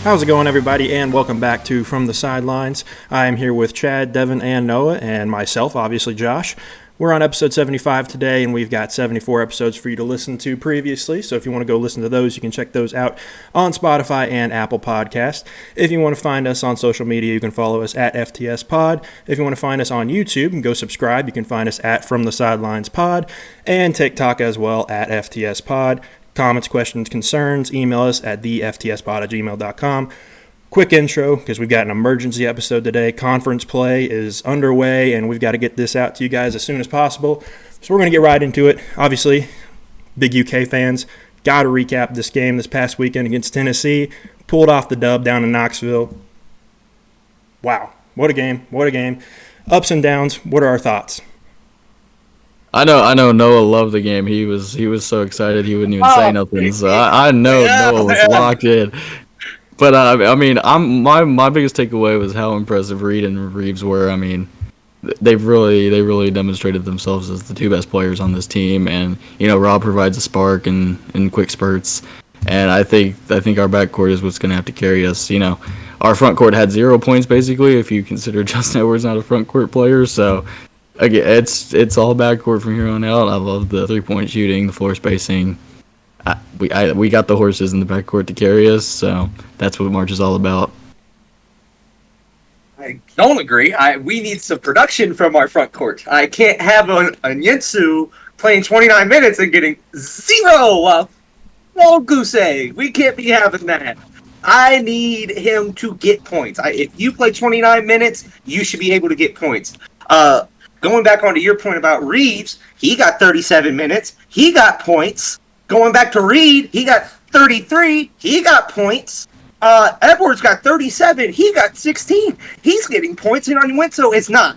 How's it going, everybody, and welcome back to From the Sidelines. I am here with Chad, Devin, and Noah, and myself, obviously Josh. We're on episode 75 today, and we've got 74 episodes for you to listen to previously, so if you want to go listen to those, you can check those out on Spotify and Apple Podcasts. If you want to find us on social media, you can follow us at FTS Pod. If you want to find us on YouTube and go subscribe, you can find us at From the Sidelines Pod, and TikTok as well at FTS Pod. Comments, questions, concerns, email us at theftspod@gmail.com. Quick intro, because we've got an emergency episode today. Conference play is underway, and we've got to get this out to you guys as soon as possible. So we're going to get right into it. Obviously, big UK fans, got to recap this game this past weekend against Tennessee. Pulled off the dub down in Knoxville. Wow, what a game, what a game. Ups and downs, what are our thoughts? I know. Noah loved the game. He was so excited he wouldn't even say nothing. So I know Noah was locked in. But I mean, my biggest takeaway was how impressive Reed and Reeves were. I mean, they really demonstrated themselves as the two best players on this team. And Rob provides a spark in quick spurts. And I think our backcourt is what's going to have to carry us. Our front court had 0 points basically, if you consider Justin Edwards not a front court player. So. Again, it's all backcourt from here on out. I love the 3-point shooting, the floor spacing. We got the horses in the backcourt to carry us, so that's what March is all about. I don't agree. We need some production from our front court. I can't have a Yinsu playing 29 minutes and getting 0 no goose egg. We can't be having that. I need him to get points. If you play 29 minutes, you should be able to get points. Going back onto your point about Reeves, he got 37 minutes. He got points. Going back to Reed, he got 33. He got points. Edwards got 37. He got 16. He's getting points. And on win, so it's not.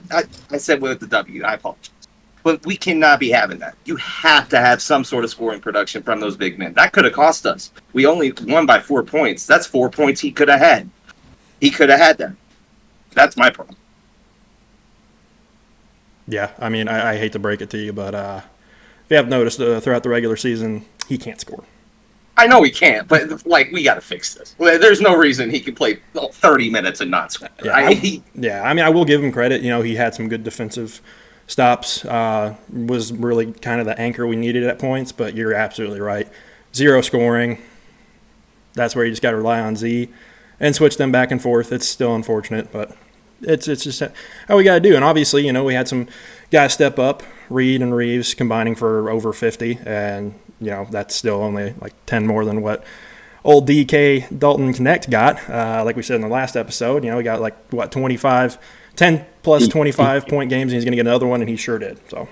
I said with the W. I apologize. But we cannot be having that. You have to have some sort of scoring production from those big men. That could have cost us. We only won by 4 points. That's 4 points he could have had. He could have had that. That's my problem. Yeah, I mean, I hate to break it to you, but if you have noticed throughout the regular season, he can't score. I know he can't, but, we got to fix this. There's no reason he can play 30 minutes and not score. Yeah, I mean, I will give him credit. He had some good defensive stops, was really kind of the anchor we needed at points, but you're absolutely right. 0 scoring, that's where you just got to rely on Z and switch them back and forth. It's still unfortunate, but it's just how we got to do. And obviously, we had some guys step up, Reed and Reeves combining for over 50, and that's still only 10 more than what old DK Dalton Connect got. Like we said in the last episode, we got 25, 10 plus 25 point games, and he's going to get another one, and he sure did. So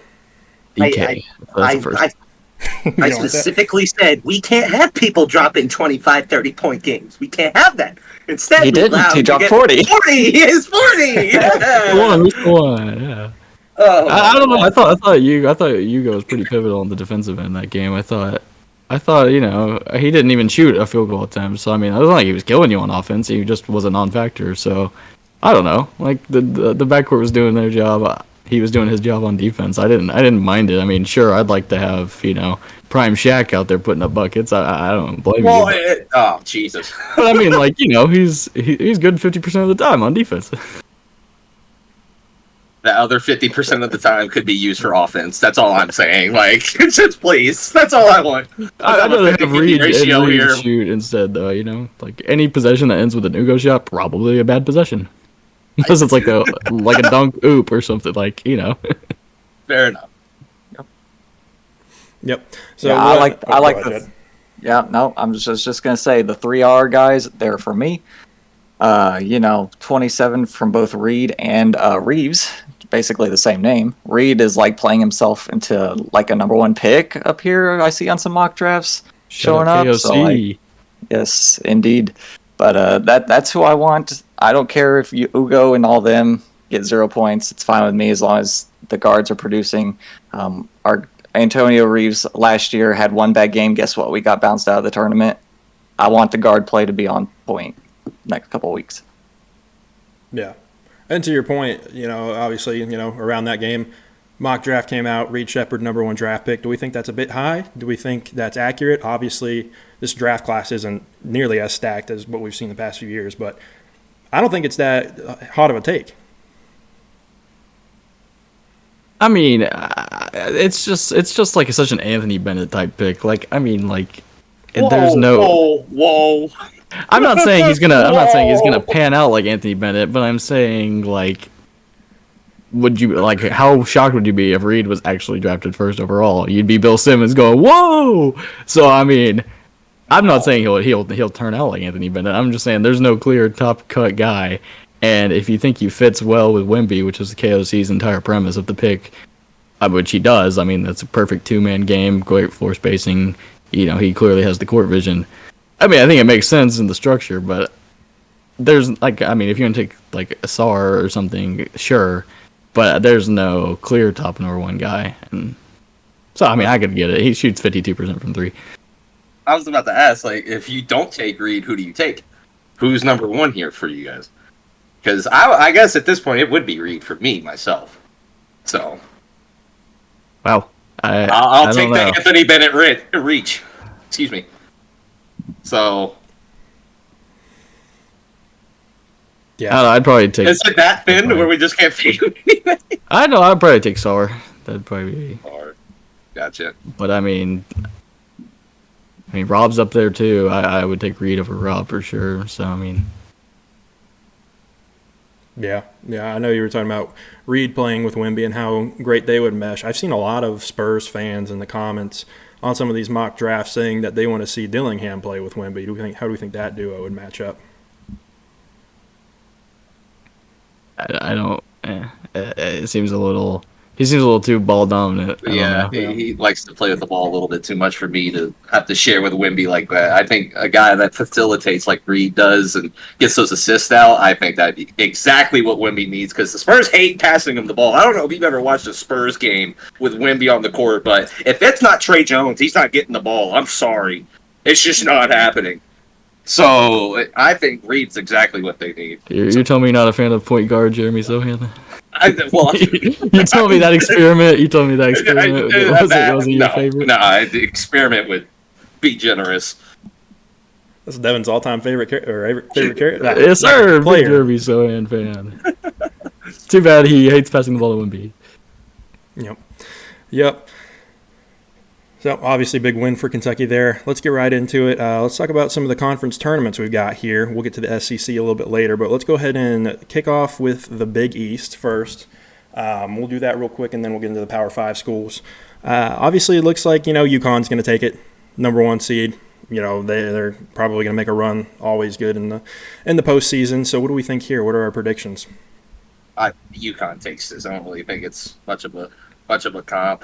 DK, I specifically said we can't have people dropping 25, 30-point games. We can't have that. Instead, he didn't. He dropped 40. 40. He is 40. Yeah. One. Yeah. I don't know. I thought Hugo was pretty pivotal on the defensive end in that game. I thought he didn't even shoot a field goal attempt. So I mean, it wasn't like he was killing you on offense. He just was a non-factor. So I don't know. The backcourt was doing their job. He was doing his job on defense. I didn't mind it. I mean, sure, I'd like to have Prime Shaq out there putting up buckets. I don't blame you. Oh Jesus! But I mean, he's good 50% of the time on defense. The other 50% of the time could be used for offense. That's all I'm saying. Just please. That's all I want. I'd rather have Reed shoot instead, though. Any possession that ends with an Ugo shot, probably a bad possession. Unless it's like a dunk oop or something, Fair enough. Yep. So yeah, I like the. Yeah, no, I'm just gonna say the 3R guys. They're for me. 27 from both Reed and Reeves. Basically the same name. Reed is playing himself into a number 1 pick up here. I see on some mock drafts showing up. So yes, indeed. But that's who I want. I don't care if Ugo and all them get 0 points. It's fine with me as long as the guards are producing. Our Antonio Reeves last year had 1 bad game. Guess what? We got bounced out of the tournament. I want the guard play to be on point next couple of weeks. Yeah. And to your point, obviously, around that game, mock draft came out, Reed Shepherd, number 1 draft pick. Do we think that's a bit high? Do we think that's accurate? Obviously, this draft class isn't nearly as stacked as what we've seen the past few years, but I don't think it's that hot of a take. I mean, it's just like such an Anthony Bennett type pick. Like, I mean, like, there's no. Whoa. I'm not saying he's gonna pan out like Anthony Bennett, but I'm saying, like, how shocked would you be if Reed was actually drafted first overall? You'd be Bill Simmons going, whoa! So, I mean, I'm not saying he'll turn out like Anthony Bennett. I'm just saying there's no clear top cut guy. And if you think he fits well with Wemby, which is the KOC's entire premise of the pick, which he does, I mean, that's a perfect 2-man game, great floor spacing. You know, he clearly has the court vision. I mean, I think it makes sense in the structure, but there's, like, I mean, if you're going to take, like, a SAR or something, sure. But there's no clear top number 1 guy. And so, I mean, I could get it. He shoots 52% from 3. I was about to ask, like, if you don't take Reed, who do you take? Who's number 1 here for you guys? Because I guess at this point it would be Reed for me, myself. So. Wow. I'll take the Anthony Bennett reach. Excuse me. So. Yeah, I'd probably take. Is it that thin where we just can't figure anything? I know. I'd probably take Sar. That'd probably be. Gotcha. But I mean, Rob's up there too. I would take Reed over Rob for sure. So I mean. Yeah. I know you were talking about Reed playing with Wemby and how great they would mesh. I've seen a lot of Spurs fans in the comments on some of these mock drafts saying that they want to see Dillingham play with Wemby. How do we think that duo would match up? I don't. It seems a little. He seems a little too ball dominant. Yeah, he likes to play with the ball a little bit too much for me to have to share with Wemby like that. I think a guy that facilitates like Reed does and gets those assists out, I think that'd be exactly what Wemby needs because the Spurs hate passing him the ball. I don't know if you've ever watched a Spurs game with Wemby on the court, but if it's not Trey Jones, he's not getting the ball. I'm sorry. It's just not happening. So I think Reed's exactly what they need. You're telling me you're not a fan of point guard Jeremy Sohan? You told me that experiment. Wasn't your favorite? No, the experiment would be generous. That's Devin's all-time favorite character. Yes, sir. Big Jeremy Sohan fan. Too bad he hates passing the ball to Wemby. Yep. So, obviously, big win for Kentucky there. Let's get right into it. Let's talk about some of the conference tournaments we've got here. We'll get to the SEC a little bit later, but let's go ahead and kick off with the Big East first. We'll do that real quick, and then we'll get into the Power 5 schools. Obviously, it looks like, UConn's going to take it, number 1 seed. They're probably going to make a run, always good in the postseason. So, what do we think here? What are our predictions? UConn takes this. I don't really think it's much of a comp.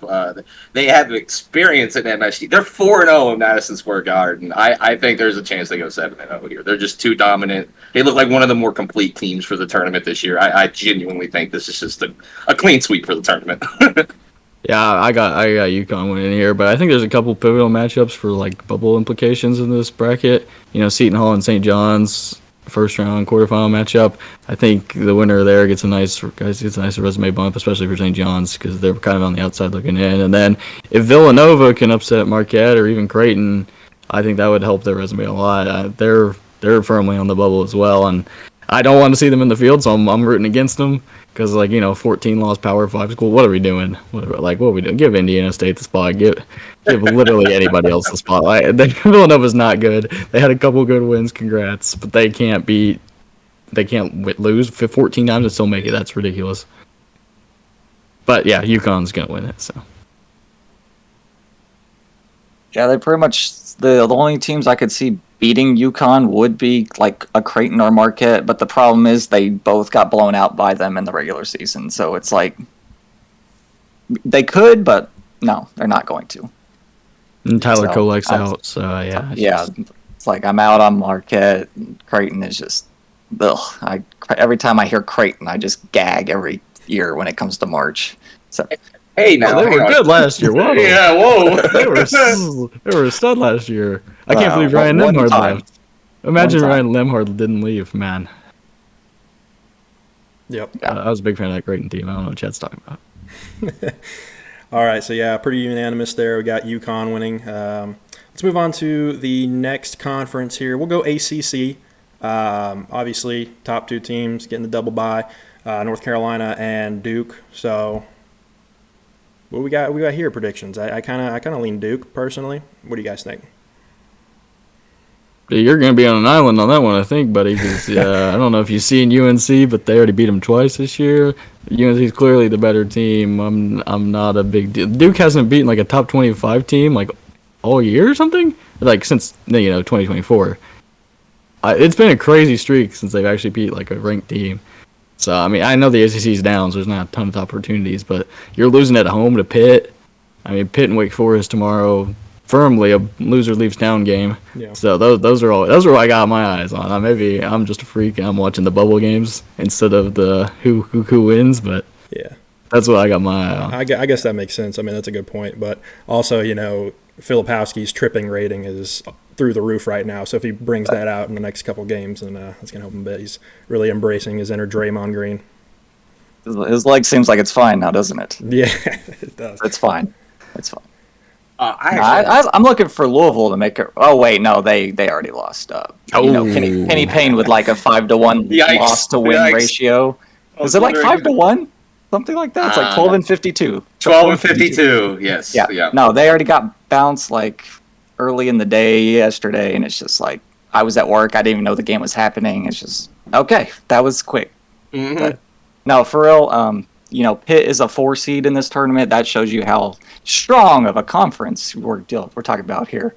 They have experience in MSG. They're 4-0 in Madison Square Garden. I think there's a chance they go 7-0 here. They're just too dominant. They look like one of the more complete teams for the tournament this year. I genuinely think this is just a clean sweep for the tournament. Yeah, I got UConn winning here, but I think there's a couple pivotal matchups for like bubble implications in this bracket. Seton Hall and St. John's. First round quarterfinal matchup. I think the winner there gets a nice resume bump, especially for St. John's because they're kind of on the outside looking in. And then if Villanova can upset Marquette or even Creighton, I think that would help their resume a lot. They're firmly on the bubble as well, and I don't want to see them in the field, so I'm rooting against them because 14 loss Power 5 school. What are we doing? What are we doing? Give Indiana State the spot. Give literally anybody else the spot. Villanova's not good. They had a couple good wins. Congrats, but they can't lose 14 times and still make it. That's ridiculous. But yeah, UConn's gonna win it. So yeah, they pretty much the only teams I could see beating UConn would be like a Creighton or Marquette, but the problem is they both got blown out by them in the regular season. So it's like they could, but no, they're not going to. And Tyler Kolek's out, so yeah. It's like I'm out on Marquette. Creighton is just, ugh. Every time I hear Creighton, I just gag every year when it comes to March. So. Hey, now they were good last year. Whoa. Yeah, whoa. they were a stud last year. I can't believe Ryan Lemhard left. Imagine Ryan Lemhard didn't leave, man. Yep. I was a big fan of that Creighton team. I don't know what Chad's talking about. All right, so yeah, pretty unanimous there. We got UConn winning. Let's move on to the next conference here. We'll go ACC. Obviously, top two teams getting the double bye, North Carolina and Duke. So, what we got here? Predictions. I kind of lean Duke personally. What do you guys think? You're going to be on an island on that one, I think, buddy. Because I don't know if you've seen UNC, but they already beat them twice this year. UNC is clearly the better team. I'm not a big deal. Duke hasn't beaten like a top 25 team like all year or something, like since 2024. It's been a crazy streak since they've actually beat like a ranked team. So I mean, I know the ACC's down, so there's not a ton of opportunities, but you're losing at home to Pitt. I mean, Pitt and Wake Forest tomorrow. Firmly a loser leaves town game. Yeah. So those are what I got my eyes on. Maybe I'm just a freak and I'm watching the bubble games instead of the who wins, but yeah, that's what I got my eye on. I guess that makes sense. I mean, that's a good point. But also, Filipowski's tripping rating is through the roof right now. So if he brings that out in the next couple games, then that's gonna help him a bit. He's really embracing his inner Draymond Green. His leg seems like it's fine now, doesn't it? Yeah, it does. It's fine. It's fine. I'm looking for Louisville to make it. Oh wait, no, they already lost. Kenny Payne with like a 5-1 loss to win ratio. Is it like 5-1? Something like that. It's like 12 and 52. 12 and 52. Yes. Yeah. No, they already got bounced like early in the day yesterday, and it's just like I was at work. I didn't even know the game was happening. It's just okay. That was quick. Mm-hmm. But, no, for real. Pitt is a 4 seed in this tournament. That shows you how strong of a conference we're talking about here.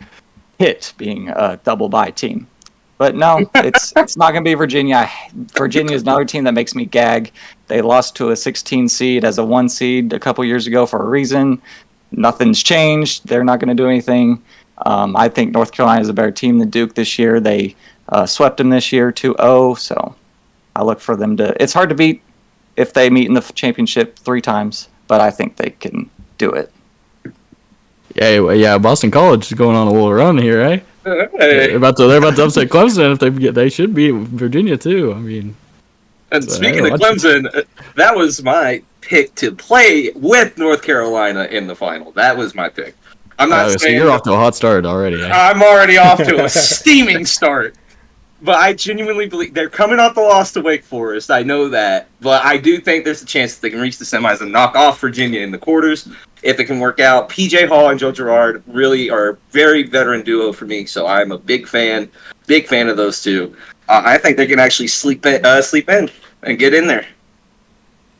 Pitt being a double bye team. But no, it's not going to be Virginia. Virginia is another team that makes me gag. They lost to a 16 seed as a 1 seed a couple years ago for a reason. Nothing's changed. They're not going to do anything. I think North Carolina is a better team than Duke this year. They swept them this year 2-0, so I look for them to – it's hard to beat if they meet in the championship 3 times, but I think they can do it. Yeah. Boston College is going on a little run here, eh? Hey. They're about to upset Clemson if they should beat Virginia too. I mean, and speaking of Clemson, that was my pick to play with North Carolina in the final. That was my pick. I'm not saying so you're off to a hot start already. Eh? I'm already off to a steaming start. But I genuinely believe they're coming off the loss to Wake Forest. I know that. But I do think there's a chance that they can reach the semis and knock off Virginia in the quarters if it can work out. PJ Hall and Joe Girard really are a very veteran duo for me. So I'm a big fan of those two. I think they can actually sleep in and get in there.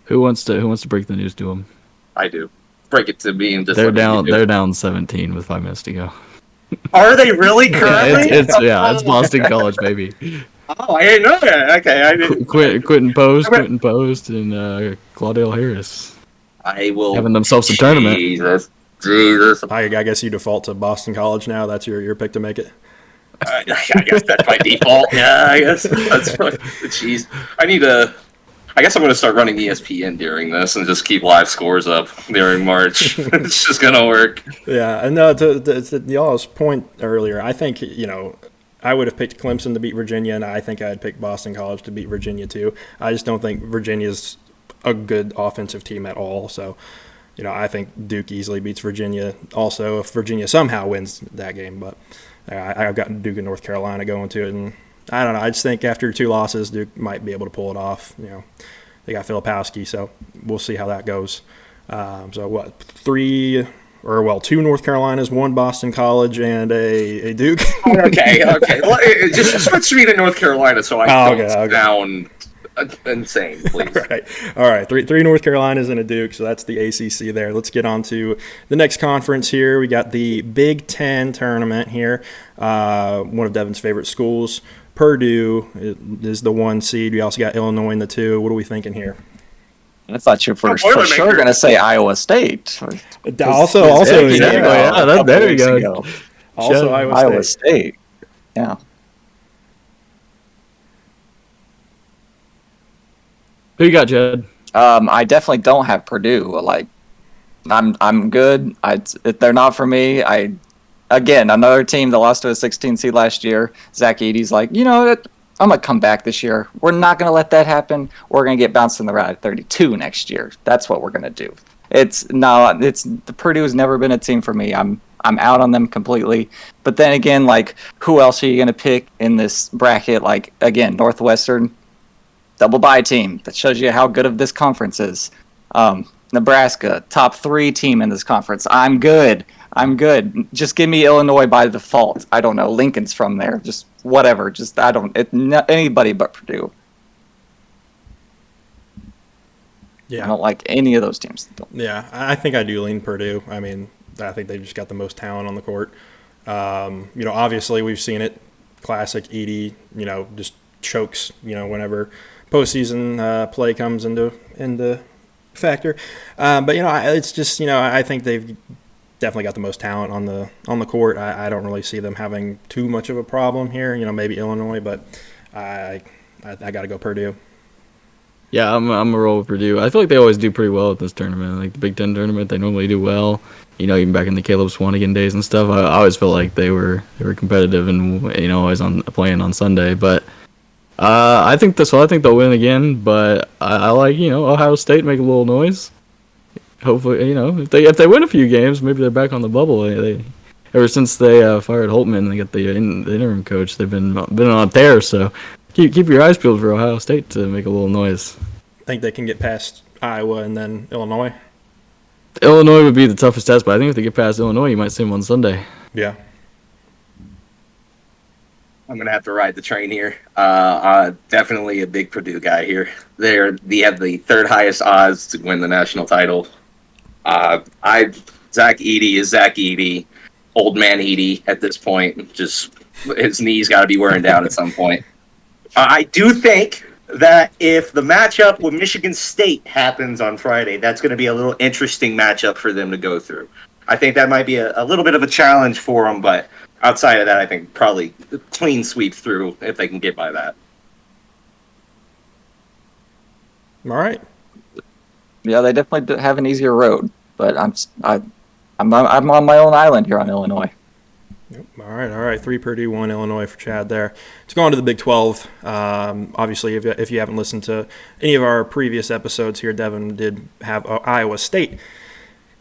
Who wants to break the news to them? I do. Break it to me and just they're down 17 with 5 minutes to go. Are they really currently? It's Boston College, baby. Oh, I didn't know that. Okay, I didn't. Quentin Post, and Claudell Harris. I will having themselves a tournament. Jesus. I guess you default to Boston College now. That's your pick to make it. I guess that's by default. Yeah, I guess that's probably. Jeez, I guess I'm going to start running ESPN during this and just keep live scores up during March. It's just going to work. Yeah, and to y'all's point earlier, I think, I would have picked Clemson to beat Virginia, and I think I'd pick Boston College to beat Virginia too. I just don't think Virginia's a good offensive team at all. So, I think Duke easily beats Virginia also if Virginia somehow wins that game. But I've got Duke and North Carolina going to it, and I don't know. I just think after 2 losses, Duke might be able to pull it off. They got Filipowski, so we'll see how that goes. So what? 2 North Carolinas, 1 Boston College, and a Duke. Okay. Well, just switch me to North Carolina so I don't sound insane, please. All right. 3 North Carolinas and a Duke, so that's the ACC there. Let's get on to the next conference here. We got the Big Ten tournament here. One of Devin's favorite schools. Purdue is the 1 seed. We also got Illinois in the 2. What are we thinking here? I thought you were for sure going to say Iowa State. Also, there you go. Also, Iowa State. Yeah. Who you got, Jed? I definitely don't have Purdue. I'm good. They're not for me. Again, another team that lost to a 16 seed last year. Zach Edey's like, I'm going to come back this year. We're not going to let that happen. We're going to get bounced in the round at 32 next year. That's what we're going to do. It's the Purdue's never been a team for me. I'm out on them completely. But then again, like, who else are you gonna pick in this bracket? Like, again, Northwestern, double bye team. That shows you how good of this conference is. Nebraska, top 3 team in this conference. I'm good. Just give me Illinois by default. I don't know. Lincoln's from there. Just whatever. Just anybody but Purdue. Yeah. I don't like any of those teams. Yeah, I think I do lean Purdue. I mean, I think they just got the most talent on the court. Obviously we've seen it. Classic Edie, just chokes, whenever postseason play comes into factor. But it's just, I think they've definitely got the most talent on the court. I don't really see them having too much of a problem here. Maybe Illinois, but I got to go Purdue. Yeah, I'm a roll with Purdue. I feel like they always do pretty well at this tournament. Like the Big Ten tournament, they normally do well. Even back in the Caleb Swanigan days and stuff, I always felt like they were competitive and always playing on Sunday. But I think they'll win again. But I like Ohio State make a little noise. Hopefully, if they win a few games, maybe they're back on the bubble. Ever since they fired Holtman, they got the interim coach. They've been on a tear. So keep your eyes peeled for Ohio State to make a little noise. Think they can get past Iowa and then Illinois? Illinois would be the toughest test, but I think if they get past Illinois, you might see them on Sunday. Yeah. I'm going to have to ride the train here. Definitely a big Purdue guy here. They have the 3rd highest odds to win the national title. Zach Edey is Zach Edey, old man Edey at this point. Just his knees got to be wearing down at some point. I do think that if the matchup with Michigan State happens on Friday, that's going to be a little interesting matchup for them to go through. I think that might be a little bit of a challenge for them, but outside of that, I think probably clean sweep through if they can get by that. All right. Yeah, they definitely have an easier road, but I'm on my own island here on Illinois. Yep. All right. 3 Purdue, 1 Illinois for Chad there. Let's go on to the Big 12. Obviously, if you haven't listened to any of our previous episodes here, Devin did have Iowa State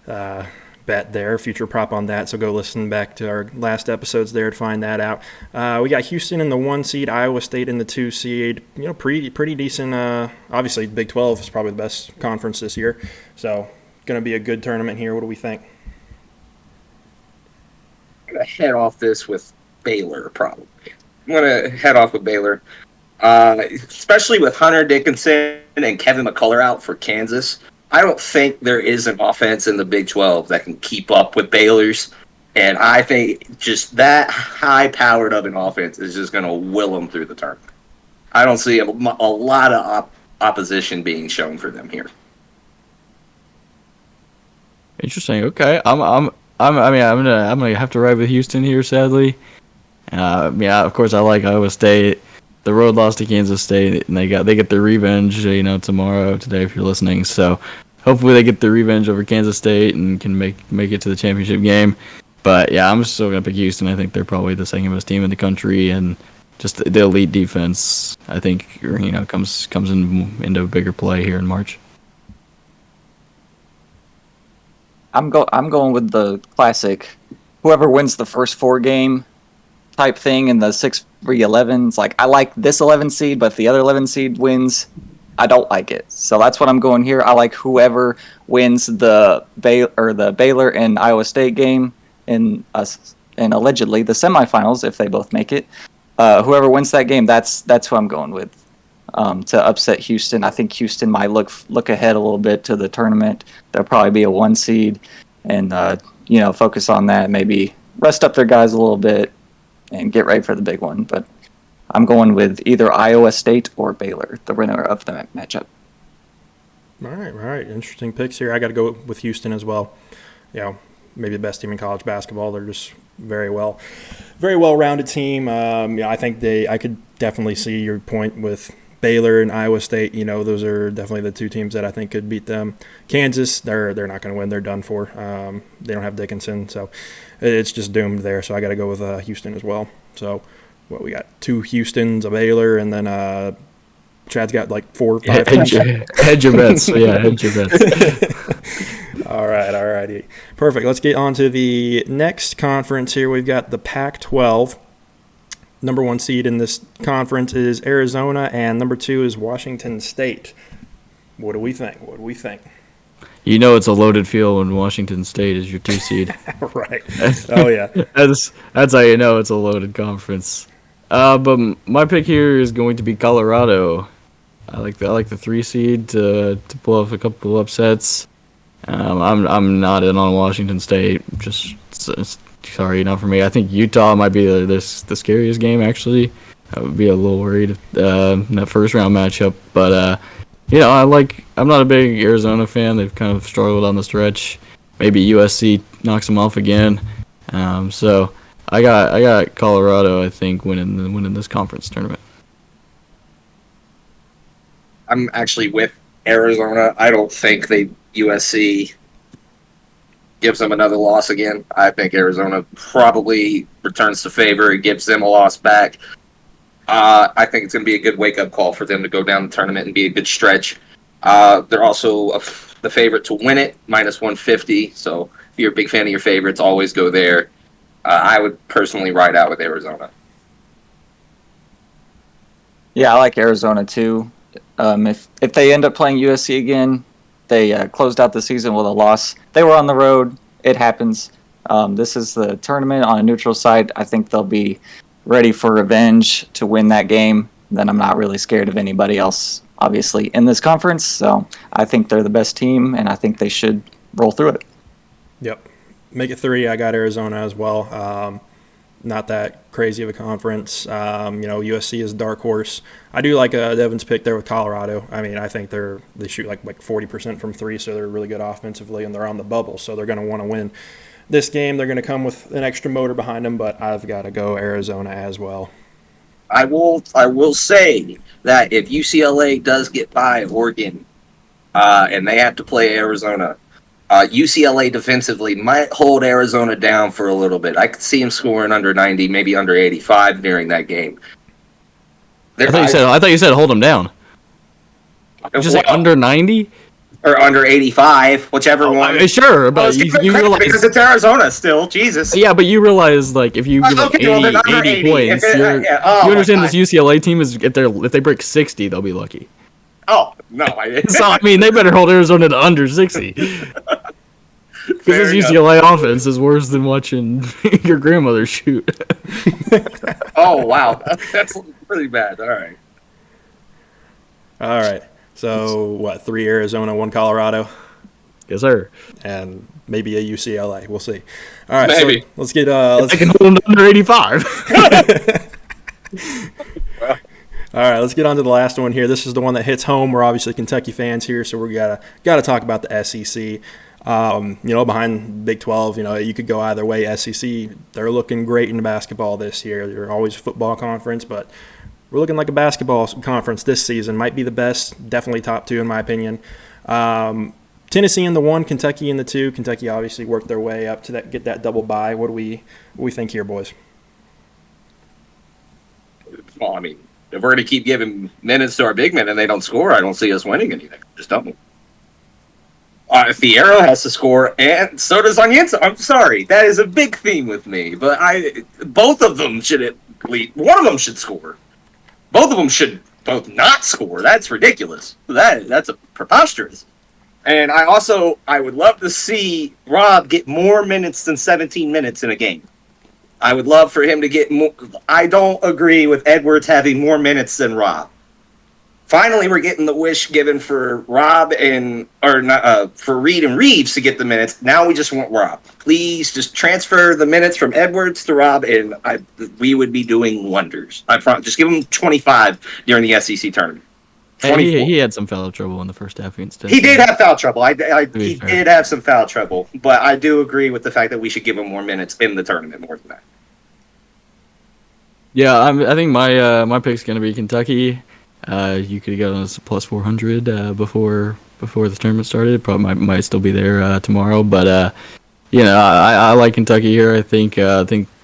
bet there, future prop on that. So go listen back to our last episodes there to find that out. We got Houston in the 1 seed, Iowa State in the 2 seed. Pretty decent. Obviously, Big 12 is probably the best conference this year. So going to be a good tournament here. What do we think? I'm going to head off this with Baylor, probably. I'm going to head off with Baylor. Especially with Hunter Dickinson and Kevin McCullough out for Kansas. I don't think there is an offense in the Big 12 that can keep up with Baylor's. And I think just that high-powered of an offense is just going to will them through the tournament. I don't see a lot of opposition being shown for them here. Interesting. Okay, I'm gonna have to ride with Houston here, sadly. Of course I like Iowa State. The road loss to Kansas State, and they get their revenge, today if you're listening. So hopefully they get their revenge over Kansas State and can make it to the championship game. But yeah, I'm still gonna pick Houston. I think they're probably the second best team in the country, and just the elite defense, I think, comes into bigger play here in March. I'm going with the classic. Whoever wins the first 4 game type thing in the 6-3-11s. Like, I like this 11 seed, but if the other 11 seed wins, I don't like it. So that's what I'm going here. I like whoever wins the Baylor and Iowa State game and allegedly the semifinals if they both make it. Whoever wins that game, that's who I'm going with to upset Houston. I think Houston might look ahead a little bit to the tournament. They'll probably be a 1 seed and focus on that. Maybe rest up their guys a little bit and get ready for the big one. But I'm going with either Iowa State or Baylor, the winner of the matchup. All right. Interesting picks here. I got to go with Houston as well. Maybe the best team in college basketball. They're just very well-rounded team. I think I could definitely see your point with Baylor and Iowa State. Those are definitely the 2 teams that I think could beat them. Kansas, they're not going to win. They're done for. They don't have Dickinson, so it's just doomed there. So I got to go with Houston as well. So we got 2 Houstons, a Baylor, and then Chad's got like 4 or 5. Hedge your bets. Yeah, hedge your bets. All righty. Perfect. Let's get on to the next conference here. We've got the Pac-12. Number 1 seed in this conference is Arizona, and number 2 is Washington State. What do we think? You know it's a loaded field when Washington State is your 2 seed. Right. Oh, yeah. That's how you know it's a loaded conference. But my pick here is going to be Colorado. I like the 3 seed to pull off a couple of upsets. I'm not in on Washington State. Just sorry, not for me. I think Utah might be the scariest game actually. I would be a little worried in that first round matchup, but I'm not a big Arizona fan. They've kind of struggled on the stretch. Maybe USC knocks them off again. So I got Colorado, I think, winning this conference tournament. I'm actually with Arizona. I don't think USC gives them another loss again. I think Arizona probably returns the favor and gives them a loss back. I think it's going to be a good wake-up call for them to go down the tournament and be a good stretch. They're also the favorite to win it, -150. So if you're a big fan of your favorites, always go there. I would personally ride out with Arizona. Yeah, I like Arizona too. If they end up playing USC again, they closed out the season with a loss. They were on the road. It happens. This is the tournament on a neutral site. I think they'll be ready for revenge to win that game. Then I'm not really scared of anybody else, obviously, in this conference. So I think they're the best team, and I think they should roll through it. Yep. Make it 3. I got Arizona as well. Not that crazy of a conference. USC is a dark horse. I do like Devin's pick there with Colorado. I mean, I think they shoot like 40% from 3, so they're really good offensively, and they're on the bubble, so they're going to want to win this game. They're going to come with an extra motor behind them, but I've got to go Arizona as well. I will say that if UCLA does get by Oregon and they have to play Arizona, UCLA defensively might hold Arizona down for a little bit. I could see them scoring under 90, maybe under 85 during that game. I thought you said hold them down. Did you say under 90? Or under 85, whichever one. Sure, but you realize because it's Arizona still. Jesus. Yeah, but you realize if you give up 80 points, you understand this UCLA team is if they break 60, they'll be lucky. Oh no! I didn't. So I mean, they better hold Arizona to under 60. Because this UCLA offense is worse than watching your grandmother shoot. Oh wow, that's pretty bad. All right. So, 3 Arizona, 1 Colorado? Yes, sir. And maybe a UCLA. We'll see. All right, maybe. So let's get... I can hold them under 85. All right, let's get on to the last one here. This is the one that hits home. We're obviously Kentucky fans here, so we gotta talk about the SEC. Behind Big 12, you could go either way. SEC, they're looking great in basketball this year. They're always a football conference, but... we're looking like a basketball conference this season. Might be the best, definitely top 2 in my opinion. Tennessee in the 1, Kentucky in the 2. Kentucky obviously worked their way up to get that double bye. What do we think here, boys? Well, I mean, if we're going to keep giving minutes to our big men and they don't score, I don't see us winning anything. Just don't. Fierro has to score, and so does Onyenso. I'm sorry, that is a big theme with me. But both of them should at least one of them should score. Both of them should both not score. That's ridiculous. That's a preposterous. And I would love to see Rob get more minutes than 17 minutes in a game. I would love for him to get more. I don't agree with Edwards having more minutes than Rob. Finally, we're getting the wish given for Rob for Reed and Reeves to get the minutes. Now we just want Rob. Please just transfer the minutes from Edwards to Rob, and we would be doing wonders. I promise. Just give him 25 during the SEC tournament. He had some foul trouble in the first half against He did have foul trouble. He did have some foul trouble, but I do agree with the fact that we should give him more minutes in the tournament more than that. Yeah, I think my pick's going to be Kentucky. You could get on a plus 400 before the tournament started. Probably might still be there tomorrow, but I like Kentucky here. I think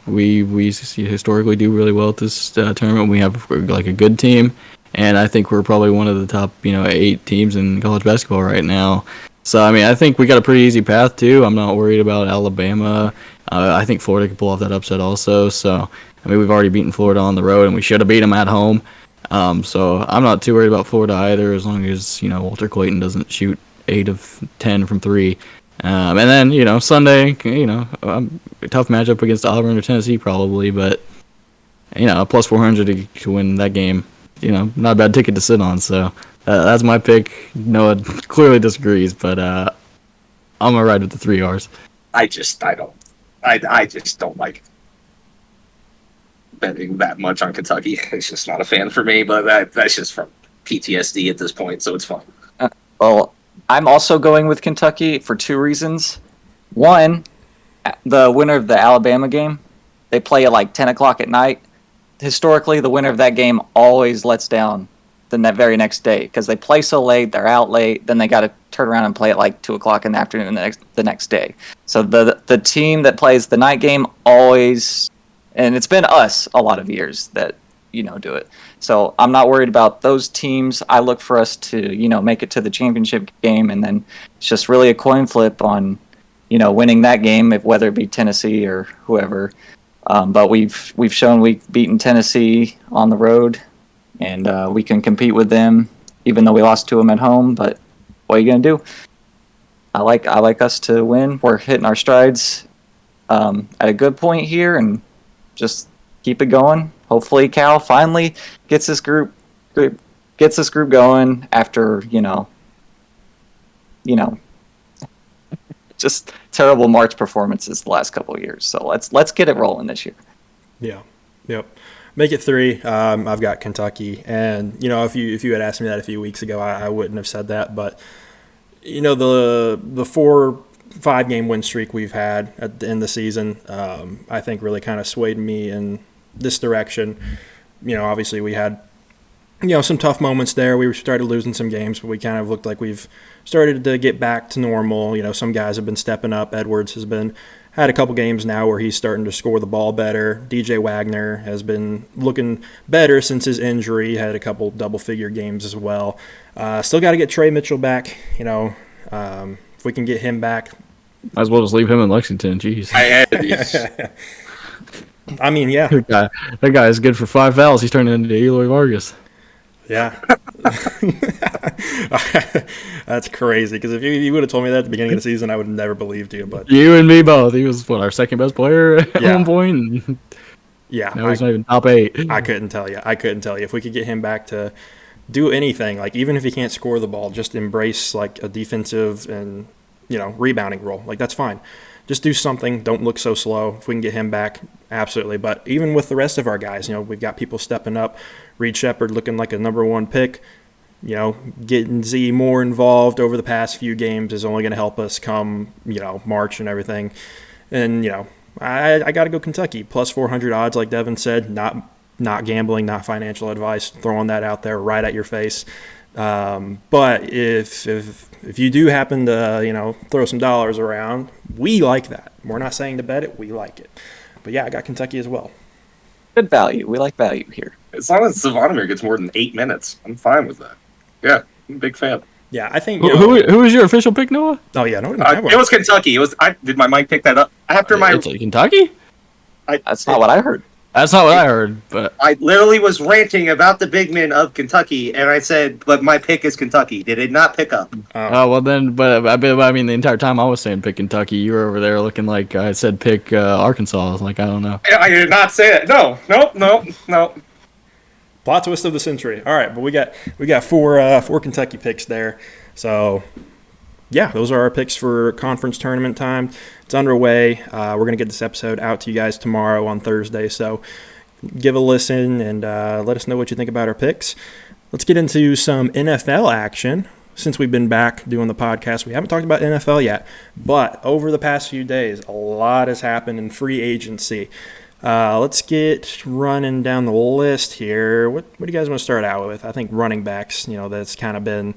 we historically do really well at this tournament. We have like a good team, and I think we're probably one of the top 8 teams in college basketball right now. So, I mean, I think we got a pretty easy path, too. I'm not worried about Alabama. I think Florida could pull off that upset also. So, I mean, we've already beaten Florida on the road, and we should have beat them at home. So, I'm not too worried about Florida either, as long as, Walter Clayton doesn't shoot 8 of 10 from 3. And then, Sunday, a tough matchup against Auburn or Tennessee probably, but, a plus 400 to win that game, not a bad ticket to sit on. So that's my pick. Noah clearly disagrees, but I'm going to ride with the 3 R's. I just don't like betting that much on Kentucky. It's just not a fan for me, but that's just from PTSD at this point, so it's fine. Well, I'm also going with Kentucky for 2 reasons. One, the winner of the Alabama game, they play at like 10 o'clock at night. Historically, the winner of that game always lets down the very next day because they play so late, they're out late, then they got to turn around and play at like 2 o'clock in the afternoon the next day. So the team that plays the night game always, and it's been us a lot of years that do it. So I'm not worried about those teams. I look for us to make it to the championship game, and then it's just really a coin flip on winning that game, whether it be Tennessee or whoever. But we've shown we've beaten Tennessee on the road, and we can compete with them, even though we lost to them at home. But what are you gonna do? I like us to win. We're hitting our strides at a good point here, and just keep it going. Hopefully, Cal finally gets this group going after just terrible March performances the last couple of years. So let's get it rolling this year. Yeah. Yep. Make it 3. I've got Kentucky, and if you had asked me that a few weeks ago, I wouldn't have said that. But the 4-5 game win streak we've had at the end of the season, I think really kind of swayed me in this direction. Obviously we had some tough moments there. We started losing some games, but we kind of looked like we've started to get back to normal. Some guys have been stepping up. Edwards has had a couple games now where he's starting to score the ball better. DJ Wagner has been looking better since his injury. Had a couple double-figure games as well. Still got to get Trey Mitchell back. If we can get him back, might as well just leave him in Lexington. Jeez. I mean, yeah. That guy is good for 5 fouls. He's turning into Eloy Vargas. Yeah. That's crazy, because if you would have told me that at the beginning of the season, I would have never believed you. But you and me both. He was our second best player at one point. Yeah. Now he's not even top 8. I couldn't tell you. If we could get him back to do anything, like even if he can't score the ball, just embrace like a defensive and rebounding role. Like that's fine. Just do something. Don't look so slow. If we can get him back, absolutely. But even with the rest of our guys, we've got people stepping up. Reed Shepherd looking like a number 1 pick. Getting Z more involved over the past few games is only going to help us come, March and everything. And, I got to go Kentucky. Plus 400 odds, like Devin said. Not gambling, not financial advice. Throwing that out there right at your face. But if you do happen to, throw some dollars around, we like that. We're not saying to bet it. We like it. But, yeah, I got Kentucky as well. Good value. We like value here. As long as Savannah gets more than 8 minutes, I'm fine with that. Yeah, I'm a big fan. Yeah, I think. Who was your official pick, Noah? Oh, yeah. No, it was Kentucky. Did my mic pick that up? After my. It's Kentucky? That's not what I heard. That's not what I heard, but I literally was ranting about the big men of Kentucky, and I said, "But my pick is Kentucky." Did it not pick up? Oh well, then. But I mean, the entire time I was saying pick Kentucky, you were over there looking like I said pick Arkansas. I was like, I don't know. I did not say that. No. Plot twist of the century. All right, but we got four Kentucky picks there. So yeah, those are our picks for conference tournament time. It's underway. We're going to get this episode out to you guys tomorrow on Thursday, so give a listen and let us know what you think about our picks. Let's get into some NFL action. Since we've been back doing the podcast, we haven't talked about NFL yet, but over the past few days, a lot has happened in free agency. Let's get running down the list here. What do you guys want to start out with? I think running backs, that's kind of been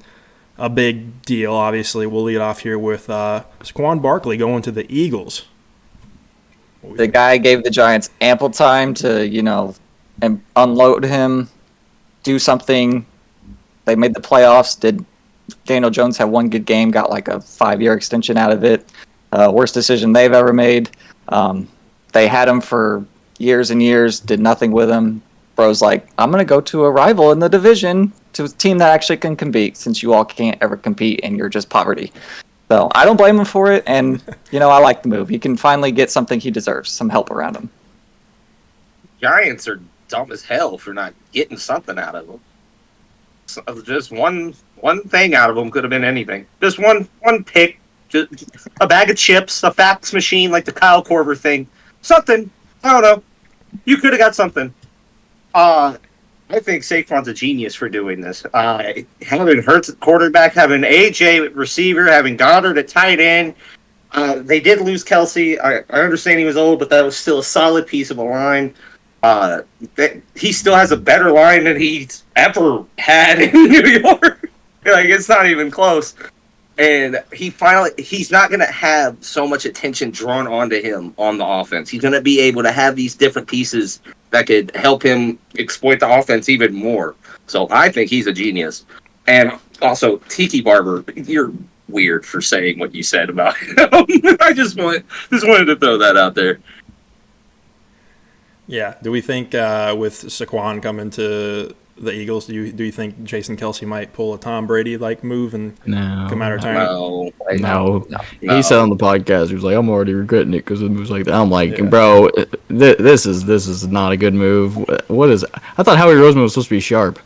a big deal. Obviously, we'll lead off here with Saquon Barkley going to the Eagles. The guy gave the Giants ample time to, unload him, do something. They made the playoffs, did Daniel Jones had one good game, got like a 5-year extension out of it. Worst decision they've ever made. They had him for years and years, did nothing with him. Bro's like, I'm going to go to a rival in the division, to a team that actually can compete, since you all can't ever compete and you're just poverty. So I don't blame him for it, and I like the move. He can finally get something he deserves, some help around him. Giants are dumb as hell for not getting something out of him. So just one thing out of him could have been anything. Just one pick, just a bag of chips, a fax machine like the Kyle Korver thing. Something. I don't know. You could have got something. I think Saquon's a genius for doing this. Having Hurts at quarterback, having AJ at receiver, having Goddard at tight end. They did lose Kelsey. I understand he was old, but that was still a solid piece of a line. He still has a better line than he's ever had in New York. It's not even close. And he's not going to have so much attention drawn onto him on the offense. He's going to be able to have these different pieces that could help him exploit the offense even more. So I think he's a genius. And also, Tiki Barber, you're weird for saying what you said about him. I just wanted to throw that out there. Yeah. Do we think with Saquon coming to the Eagles, do you think Jason Kelsey might pull a Tom Brady like move and come out of retirement? No. He said on the podcast, he was like, "I'm already regretting it because it moves like that." I'm like, bro, this is not a good move. What is? I thought Howie Roseman was supposed to be sharp.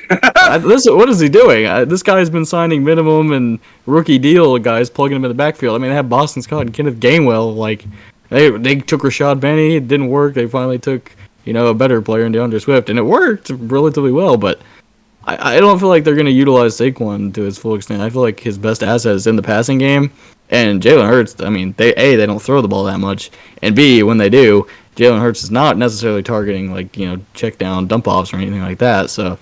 What is he doing? This guy's been signing minimum and rookie deal guys, plugging him in the backfield. I mean, they have Boston Scott and Kenneth Gainwell. Like, they took Rashad Penny, it didn't work. They finally took a better player in DeAndre Swift, and it worked relatively well, but I don't feel like they're going to utilize Saquon to his full extent. I feel like his best asset is in the passing game, and Jalen Hurts, I mean, they don't throw the ball that much, and B, when they do, Jalen Hurts is not necessarily targeting, check down dump-offs or anything like that, so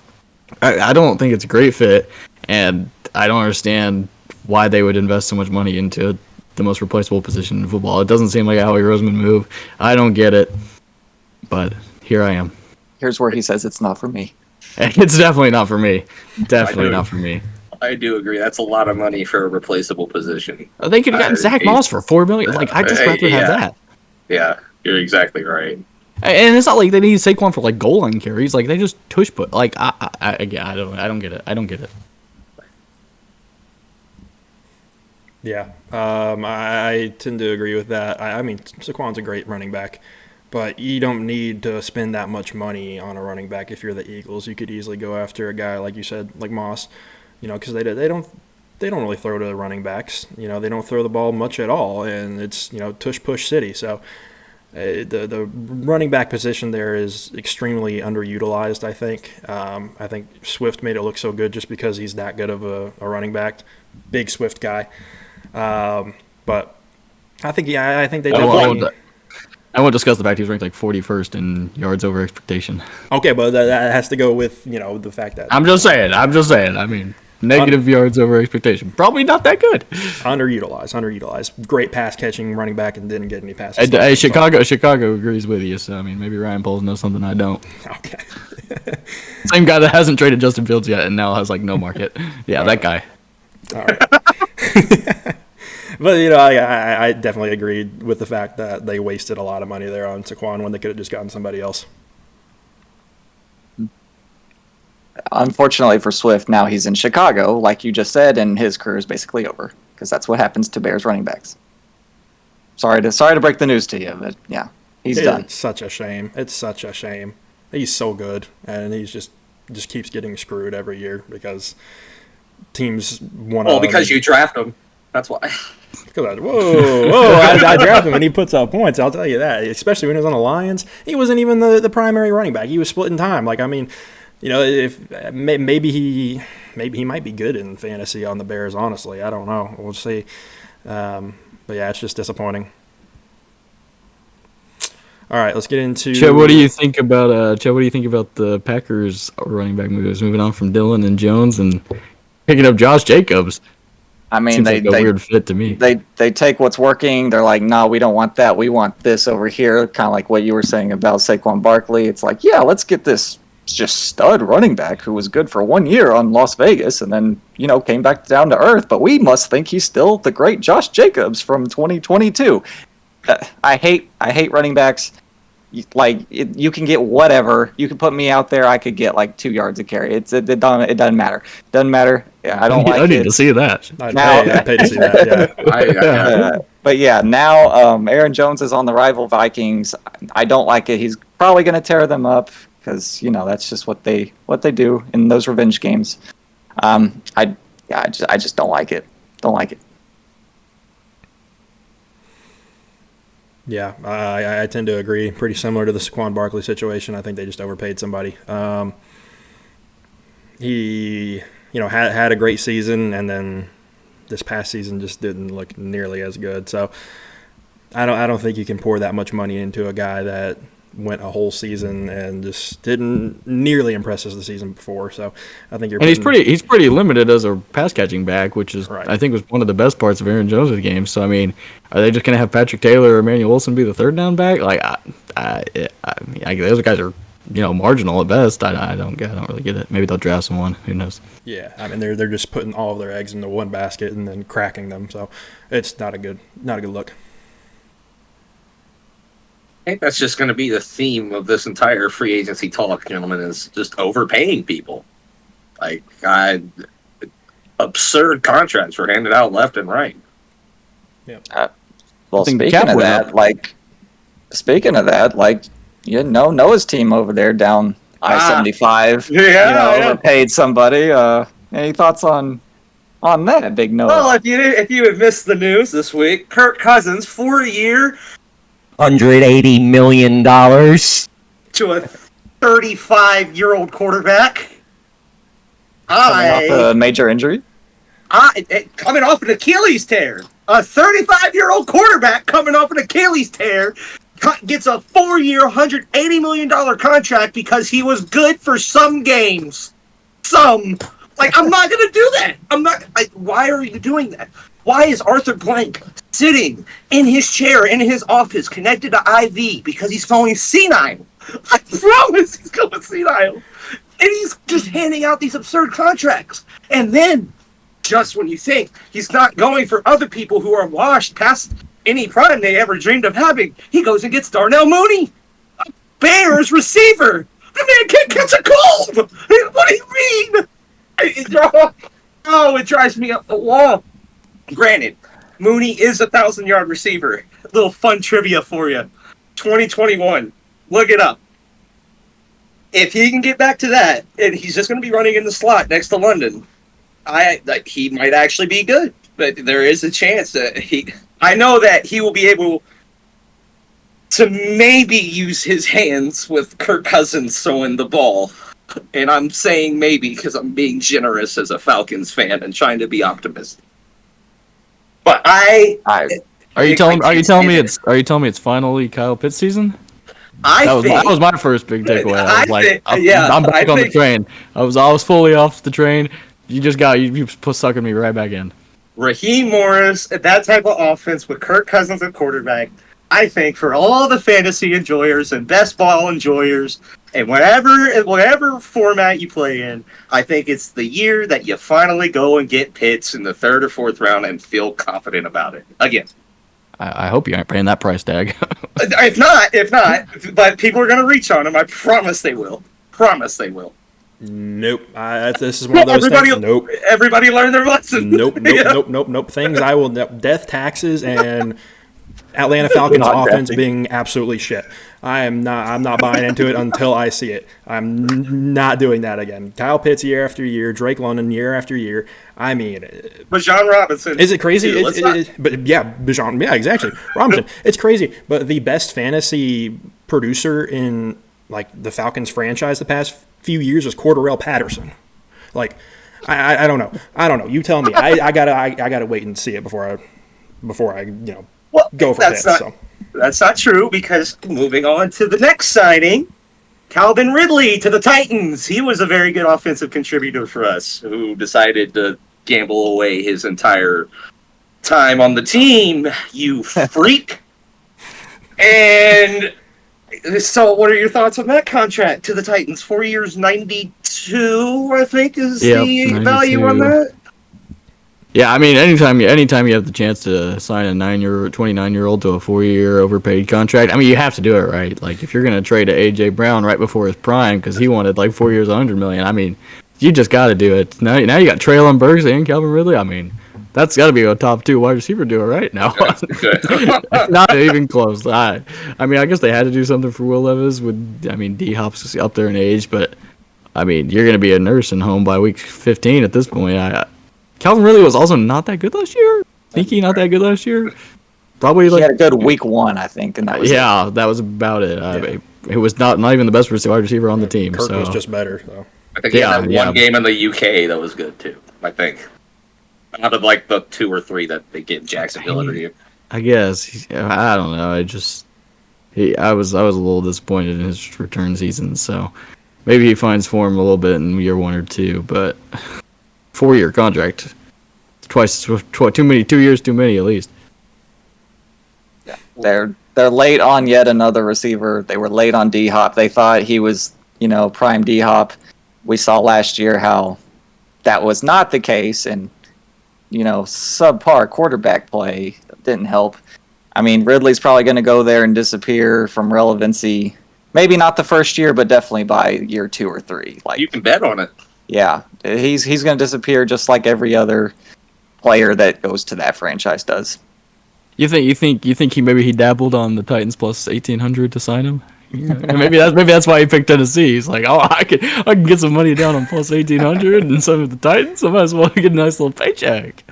I don't think it's a great fit, and I don't understand why they would invest so much money into the most replaceable position in football. It doesn't seem like a Howie Roseman move. I don't get it, but here I am. Here's where he says it's not for me. It's definitely not for me. Definitely not for me. I do agree. That's a lot of money for a replaceable position. They could have gotten Zach Moss for $4 million. I'd just rather have that. Yeah, you're exactly right. And it's not like they need Saquon for goal line carries. They just tush put. I don't get it. I don't get it. Yeah, I tend to agree with that. I mean, Saquon's a great running back. But you don't need to spend that much money on a running back if you're the Eagles. You could easily go after a guy, like you said, like Moss, because they don't really throw to the running backs. They don't throw the ball much at all, and it's tush push city. So the running back position there is extremely underutilized. I think Swift made it look so good just because he's that good of a running back, big Swift guy. But I think they definitely. I won't discuss the fact he's ranked 41st in yards over expectation. Okay, but that has to go with the fact that I'm just saying. I mean, negative yards over expectation. Probably not that good. Underutilized. Great pass catching running back and didn't get any passes. Hey, Chicago agrees with you. So I mean, maybe Ryan Poles knows something I don't. Okay. Same guy that hasn't traded Justin Fields yet and now has no market. Yeah, all that guy. All right. But, I definitely agreed with the fact that they wasted a lot of money there on Saquon when they could have just gotten somebody else. Unfortunately for Swift, now he's in Chicago, like you just said, and his career is basically over because that's what happens to Bears running backs. Sorry to break the news to you, but yeah, he's done. It's such a shame. He's so good, and he's just keeps getting screwed every year because teams want to. Oh, because you draft him. That's why. I draft him and he puts up points. I'll tell you that. Especially when he was on the Lions, he wasn't even the primary running back. He was splitting time. If maybe he might be good in fantasy on the Bears. Honestly, I don't know. We'll see. But yeah, it's just disappointing. All right, let's get into. Chet, what do you think about the Packers running back moves? Moving on from Dillon and Jones and picking up Josh Jacobs. I mean, seems like a weird fit to me. They take what's working. They're like, no, we don't want that. We want this over here. Kind of like what you were saying about Saquon Barkley. It's like, yeah, let's get this just stud running back who was good for 1 year on Las Vegas and then, came back down to earth. But we must think he's still the great Josh Jacobs from 2022. I hate running backs. You can get whatever. You can put me out there. I could get like 2 yards of carry. It doesn't matter. Doesn't matter. I don't like it. I need to see that. I'd pay to see that. Yeah. But yeah, now Aaron Jones is on the rival Vikings. I don't like it. He's probably going to tear them up because that's just what they do in those revenge games. I just don't like it. Don't like it. Yeah, I tend to agree. Pretty similar to the Saquon Barkley situation. I think they just overpaid somebody. He, had a great season, and then this past season just didn't look nearly as good. So I don't think you can pour that much money into a guy that went a whole season and just didn't nearly impress us the season before. So I think he's pretty limited as a pass catching back, which is right. I think was one of the best parts of Aaron Jones' game. So I mean, are they just gonna have Patrick Taylor or Emmanuel Wilson be the third down back? Like, those guys are marginal at best. I don't really get it. Maybe they'll draft someone. Who knows? Yeah, I mean they're just putting all of their eggs into one basket and then cracking them. So it's not a good look. I think that's just going to be the theme of this entire free agency talk, gentlemen, is just overpaying people. Like, absurd contracts were handed out left and right. Yeah. Speaking of that, Noah's team over there down I-75, overpaid somebody. Any thoughts on that, Big Noah? Well, if you had missed the news this week, Kirk Cousins, 4-year, $180 million to a 35-year-old quarterback. Coming off a major injury? Coming off an Achilles tear. A 35-year-old quarterback coming off an Achilles tear gets a 4-year, $180 million contract because he was good for some games. I'm not going to do that. Why are you doing that? Why is Arthur Blank sitting in his chair in his office connected to IV? Because he's going senile. I promise he's going senile. And he's just handing out these absurd contracts. And then, just when you think he's not going for other people who are washed past any prime they ever dreamed of having, he goes and gets Darnell Mooney, a Bears receiver. The man can't catch a cold. What do you mean? It drives me up the wall. Granted, Mooney is a 1,000-yard receiver. A little fun trivia for you. 2021. Look it up. If he can get back to that, and he's just going to be running in the slot next to London, he might actually be good. But there is a chance that I know that he will be able to maybe use his hands with Kirk Cousins throwing the ball. And I'm saying maybe because I'm being generous as a Falcons fan and trying to be optimistic. But are you telling me it's finally Kyle Pitts season? That was my first big takeaway. I'm back on the train. I was fully off the train. You sucking me right back in. Raheem Morris, that type of offense with Kirk Cousins at quarterback, I think for all the fantasy enjoyers and best ball enjoyers, and whatever format you play in, I think it's the year that you finally go and get Pitts in the 3rd or 4th round and feel confident about it. Again. I hope you aren't paying that price tag. If not, but people are going to reach on him. I promise they will. Nope. This is one of those things. Nope. Everybody learned their lesson. Nope. Things I will... Death, taxes, and Atlanta Falcons offense being absolutely shit. I'm not buying into it until I see it. I'm not doing that again. Kyle Pitts year after year, Drake London year after year. I mean, Bijan Robinson. Is it crazy? Bijan. Yeah, exactly. Robinson. It's crazy, but the best fantasy producer in the Falcons franchise the past few years was Cordarrelle Patterson. I don't know. You tell me. I gotta wait and see it before I go for Pitts. That's not true, because moving on to the next signing, Calvin Ridley to the Titans. He was a very good offensive contributor for us, who decided to gamble away his entire time on the team, you freak. And So, what are your thoughts on that contract to the Titans? 4 years, 92, I think, is the value on that. Yeah, I mean, anytime you have the chance to sign a 29-year-old to a 4-year overpaid contract, I mean, you have to do it, right? Like, if you're gonna trade a AJ Brown right before his prime because he wanted like 4 years, $100 million, I mean, you just got to do it. Now you got Traylon Burks and Calvin Ridley. I mean, that's got to be a top 2 wide receiver duo right now. Not even close. I mean, I guess they had to do something for Will Levis with, I mean, D-Hop's up there in age, but I mean, you're gonna be a nursing home by week 15 at this point. Calvin Ridley was also not that good last year. Sneaky, not that good last year. Probably he had a good week 1, I think, and that was that was about it. It was not even the best wide receiver on the team. Kirk so was just better. So. I think he had that one game in the UK that was good too. I think out of like the 2 or 3 that they get in Jacksonville every year. I guess I don't know. I was a little disappointed in his return season. So maybe he finds form a little bit in year 1 or 2, but 4-year contract, too many. 2 years too many at least. Yeah, they're late on yet another receiver. They were late on D-Hop. They thought he was, prime D-Hop. We saw last year how that was not the case, and subpar quarterback play didn't help. I mean, Ridley's probably going to go there and disappear from relevancy. Maybe not the first year, but definitely by year 2 or 3. Like, you can bet on it. Yeah, he's going to disappear just like every other player that goes to that franchise does. You think he dabbled on the Titans plus 1,800 to sign him? Yeah. maybe that's why he picked Tennessee. He's like, I can get some money down on plus 1,800 and some of the Titans. I might as well get a nice little paycheck.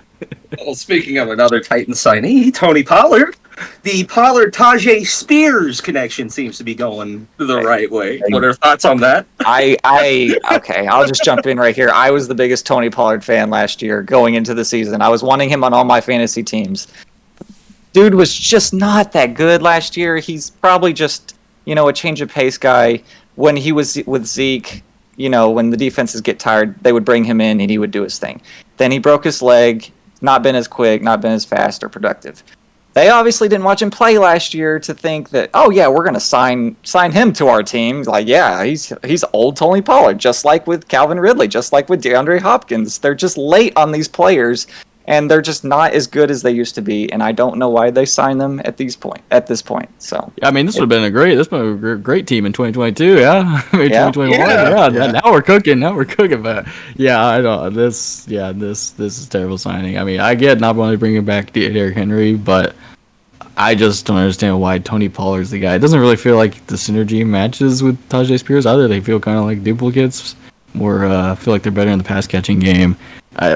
Well, speaking of another Titans signee, Tony Pollard. The Pollard-Tajay Spears connection seems to be going the right way. What are thoughts on that? Okay, I'll just jump in right here. I was the biggest Tony Pollard fan last year going into the season. I was wanting him on all my fantasy teams. Dude was just not that good last year. He's probably just, a change of pace guy. When he was with Zeke, when the defenses get tired, they would bring him in and he would do his thing. Then he broke his leg, not been as quick, not been as fast or productive. They obviously didn't watch him play last year to think that, we're going to sign him to our team. Like, yeah, he's old Tony Pollard, just like with Calvin Ridley, just like with DeAndre Hopkins. They're just late on these players, and they're just not as good as they used to be. And I don't know why they signed them at this point. So I mean, this would have been a great team in 2022. Yeah, I mean, 2021. Yeah. Now we're cooking. But yeah, I don't. This is terrible signing. I mean, I get not wanting to bring back Derrick Henry, but I just don't understand why Tony Pollard's the guy. It doesn't really feel like the synergy matches with Tajay Spears either. They feel kind of like duplicates. More feel like they're better in the pass catching game.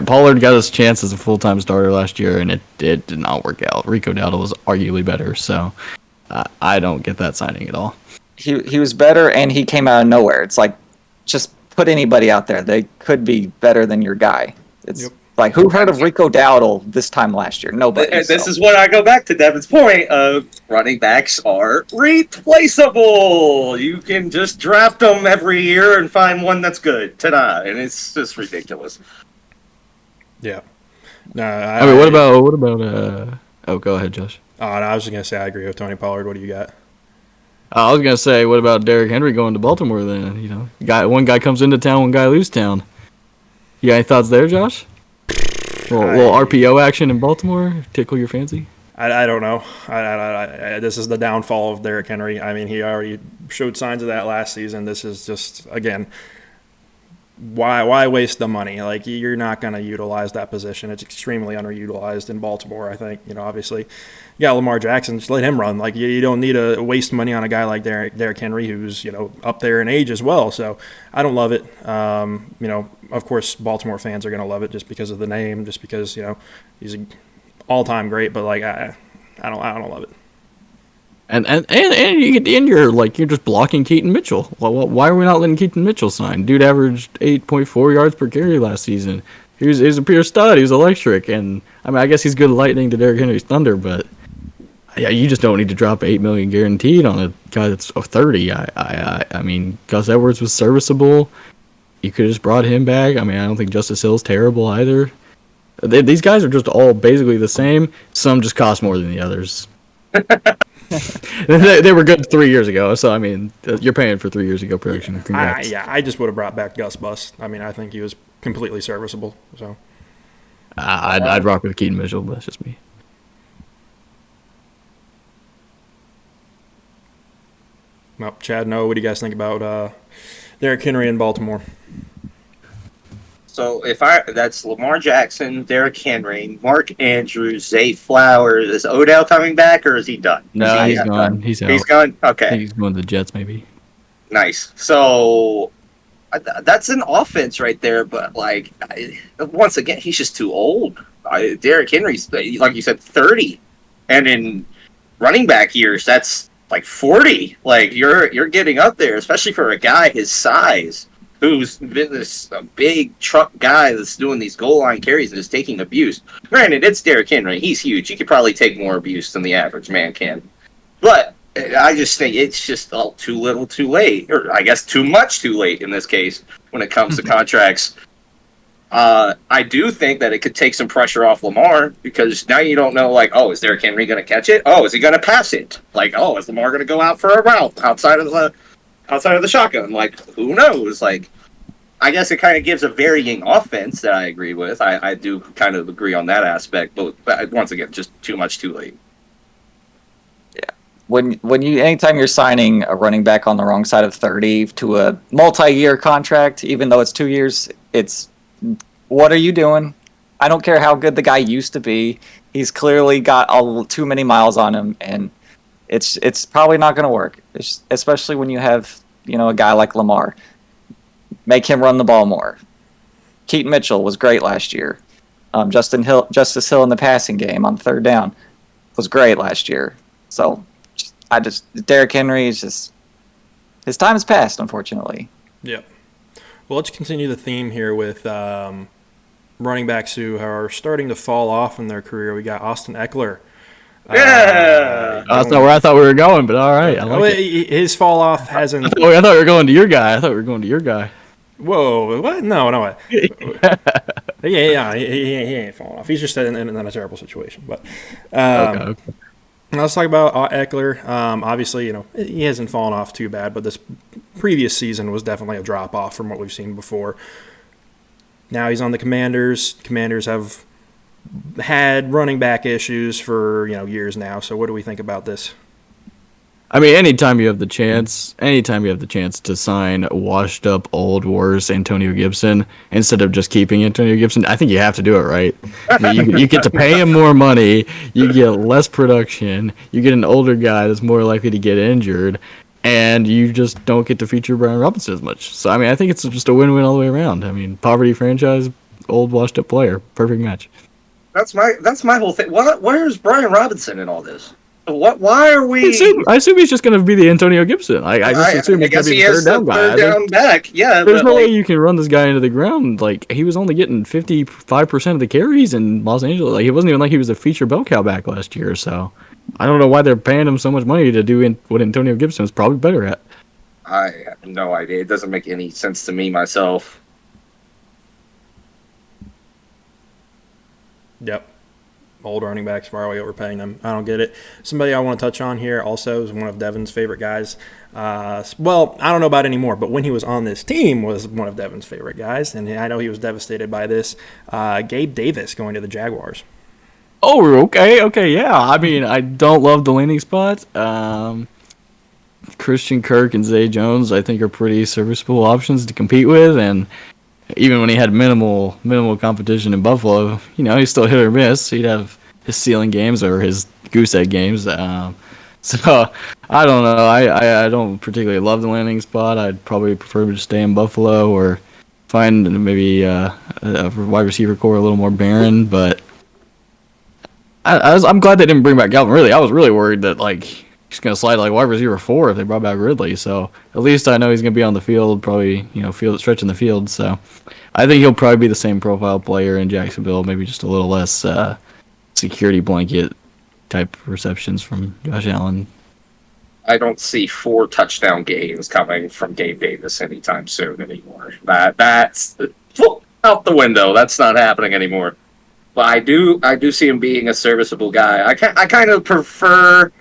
Pollard got his chance as a full-time starter last year, and it did not work out. Rico Dowdle was arguably better, so I don't get that signing at all. He was better, and he came out of nowhere. It's like, just put anybody out there. They could be better than your guy. It's like, who heard of Rico Dowdle this time last year? Nobody. And this is what I go back to Devin's point of running backs are replaceable. You can just draft them every year and find one that's good. Ta-da. And it's just ridiculous. Yeah. No, I mean, what about? Oh, go ahead, Josh. No, I was just gonna say I agree with Tony Pollard. What do you got? I was gonna say, what about Derrick Henry going to Baltimore? Then one guy comes into town, one guy leaves town. You got any thoughts there, Josh? Little RPO action in Baltimore tickle your fancy? I don't know. This is the downfall of Derrick Henry. I mean, he already showed signs of that last season. This is just, again, why waste the money? Like, you're not going to utilize that position. It's extremely underutilized in Baltimore, I think. Obviously, you got Lamar Jackson. Just let him run. Like, you don't need to waste money on a guy like Derrick Henry, who's, up there in age as well. So I don't love it. Of course, Baltimore fans are going to love it just because of the name, just because, he's an all-time great. But, like, I don't love it. And you're just blocking Keaton Mitchell. Why are we not letting Keaton Mitchell sign? Dude averaged 8.4 yards per carry last season. He was a pure stud. He was electric, and I mean, I guess he's good lightning to Derrick Henry's thunder, but yeah, you just don't need to drop $8 million guaranteed on a guy that's 30. I mean, Gus Edwards was serviceable. You could have just brought him back. I mean, I don't think Justice Hill's terrible either. These guys are just all basically the same. Some just cost more than the others. They were good 3 years ago, so I mean, you're paying for 3 years ago production. Congrats. I just would have brought back Gus Bus. I mean, I think he was completely serviceable. So I'd rock with Keaton Mitchell, but that's just me. well, Chad, Noah, what do you guys think about Derrick Henry in Baltimore? So that's Lamar Jackson, Derrick Henry, Mark Andrews, Zay Flowers. Is Odell coming back or is he done? No, he's gone. He's out. He's gone. I Okay, think he's going to the Jets, maybe. nice. So that's an offense right there. But like once again, he's just too old. Derrick Henry's like you said, 30, and in running back years, that's like 40. Like you're getting up there, especially for a guy his size, who's been this big truck guy that's doing these goal line carries and is taking abuse. Granted, it's Derrick Henry. He's huge. He could probably take more abuse than the average man can. But I just think it's just too little too late. Or I guess too much too late in this case when it comes to contracts. I do think that it could take some pressure off Lamar because now you don't know, like, oh, is Derrick Henry going to catch it? Oh, is he going to pass it? Like, oh, is Lamar going to go out for a route outside of the shotgun? Like, who knows? Like, I guess it kind of gives a varying offense that I agree with. I do kind of agree on that aspect, but once again, just too much too late. Anytime you're signing a running back on the wrong side of 30 to a multi-year contract, even though it's 2 years, it's what are you doing? I don't care how good the guy used to be. He's clearly got too many miles on him, and it's probably not going to work. Especially when you have a guy like Lamar. Make him run the ball more. Keaton Mitchell was great last year. Justice Hill in the passing game on third down was great last year. So Derrick Henry is just his time has passed, unfortunately. Yep. Well, let's continue the theme here with running backs who are starting to fall off in their career. We got Austin Eckler. Yeah. That's not where I thought we were going, but all right. I like it. His fall off hasn't. I thought we were going to your guy. Whoa! What? No. Yeah. He ain't falling off. He's just in a terrible situation. But Okay. let's talk about Eckler. Obviously, he hasn't fallen off too bad, but this previous season was definitely a drop off from what we've seen before. Now he's on the Commanders. Commanders have had running back issues for years now. So what do we think about this? I mean, anytime you have the chance to sign a washed up, old, worse Antonio Gibson instead of just keeping Antonio Gibson, I think you have to do it right. I mean, you get to pay him more money, you get less production, you get an older guy that's more likely to get injured, and you just don't get to feature Brian Robinson as much. So, I mean, I think it's just a win-win all the way around. I mean, poverty franchise, old, washed up player, perfect match. That's my whole thing. Where's Brian Robinson in all this? Why are we? I assume he's just going to be the Antonio Gibson. I just assume he's going to be the third down back. Yeah, there's no way you can run this guy into the ground. Like, he was only getting 55% of the carries in Los Angeles. Like, it wasn't even like he was a feature bell cow back last year. So I don't know why they're paying him so much money to do what Antonio Gibson was probably better at. I have no idea. It doesn't make any sense to me myself. Yep. Old running backs, probably overpaying them. I don't get it. Somebody I want to touch on here also is one of Devin's favorite guys. Well, I don't know about anymore, but when he was on this team was one of Devin's favorite guys, and I know he was devastated by this. Gabe Davis going to the Jaguars. Oh, okay, yeah. I mean, I don't love the landing spot. Christian Kirk and Zay Jones, I think, are pretty serviceable options to compete with, and even when he had minimal competition in Buffalo, he still hit or miss. He'd have his ceiling games or his goose egg games. So I don't know. I don't particularly love the landing spot. I'd probably prefer to stay in Buffalo or find maybe a wide receiver core a little more barren. But I'm glad they didn't bring back Galvin Ridley. I was really worried that he's going to slide wide receiver 4 if they brought back Ridley. So at least I know he's going to be on the field, probably, stretching the field. So I think he'll probably be the same profile player in Jacksonville, maybe just a little less security blanket type receptions from Josh Allen. I don't see 4 touchdown games coming from Gabe Davis anytime soon anymore. That's out the window. That's not happening anymore. But I do see him being a serviceable guy. I kind of prefer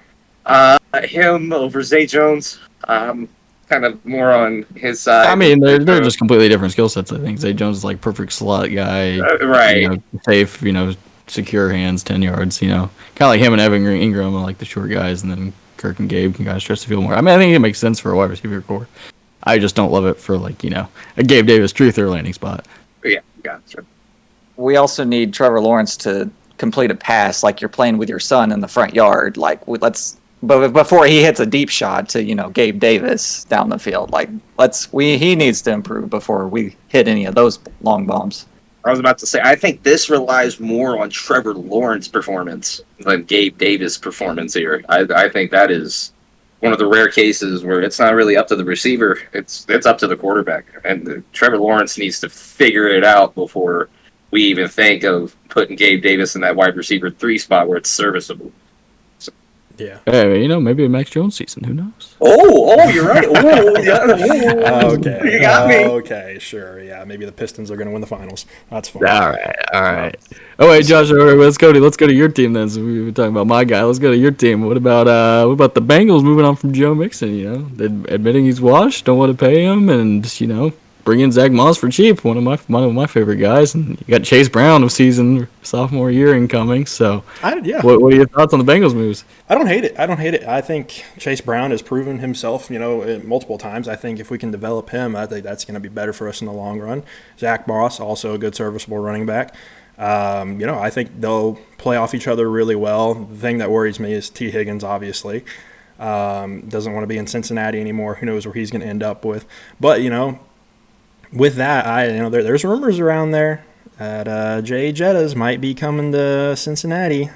Him over Zay Jones. Kind of more on his side. I mean, they're just completely different skill sets. I think Zay Jones is like perfect slot guy, right? You know, safe, you know, secure hands, 10 yards. You know, kind of like him and Evan Ingram are like the short guys, and then Kirk and Gabe can kind of stretch the field more. I mean, I think it makes sense for a wide receiver core. I just don't love it for like, you know, a Gabe Davis true third landing spot. Yeah, gotcha. We also need Trevor Lawrence to complete a pass like you're playing with your son in the front yard. Like, but before he hits a deep shot to, you know, Gabe Davis down the field, like he needs to improve before we hit any of those long bombs. I was about to say, I think this relies more on Trevor Lawrence's performance than Gabe Davis' performance here. I think that is one of the rare cases where it's not really up to the receiver; it's up to the quarterback. And Trevor Lawrence needs to figure it out before we even think of putting Gabe Davis in that wide receiver 3 spot where it's serviceable. Yeah. Hey, you know, maybe a Max Jones season. Who knows? Oh, you're right. Oh, yeah. Okay. You got me. Okay, sure. Yeah, maybe the Pistons are going to win the finals. That's fine. All right. Oh wait, Josh. All right, let's go to your team then. So we were talking about my guy. Let's go to your team. What about the Bengals moving on from Joe Mixon? You know, admitting he's washed, don't want to pay him, and you know, bring in Zach Moss for cheap. One of my favorite guys, and you got Chase Brown of sophomore year incoming. So, Yeah. What are your thoughts on the Bengals moves? I don't hate it. I think Chase Brown has proven himself, you know, multiple times. I think if we can develop him, I think that's going to be better for us in the long run. Zach Moss, also a good serviceable running back. You know, I think they'll play off each other really well. The thing that worries me is T. Higgins, obviously. Doesn't want to be in Cincinnati anymore. Who knows where he's going to end up with. But, you know, with that, there's rumors around there that Jay Jettas might be coming to Cincinnati.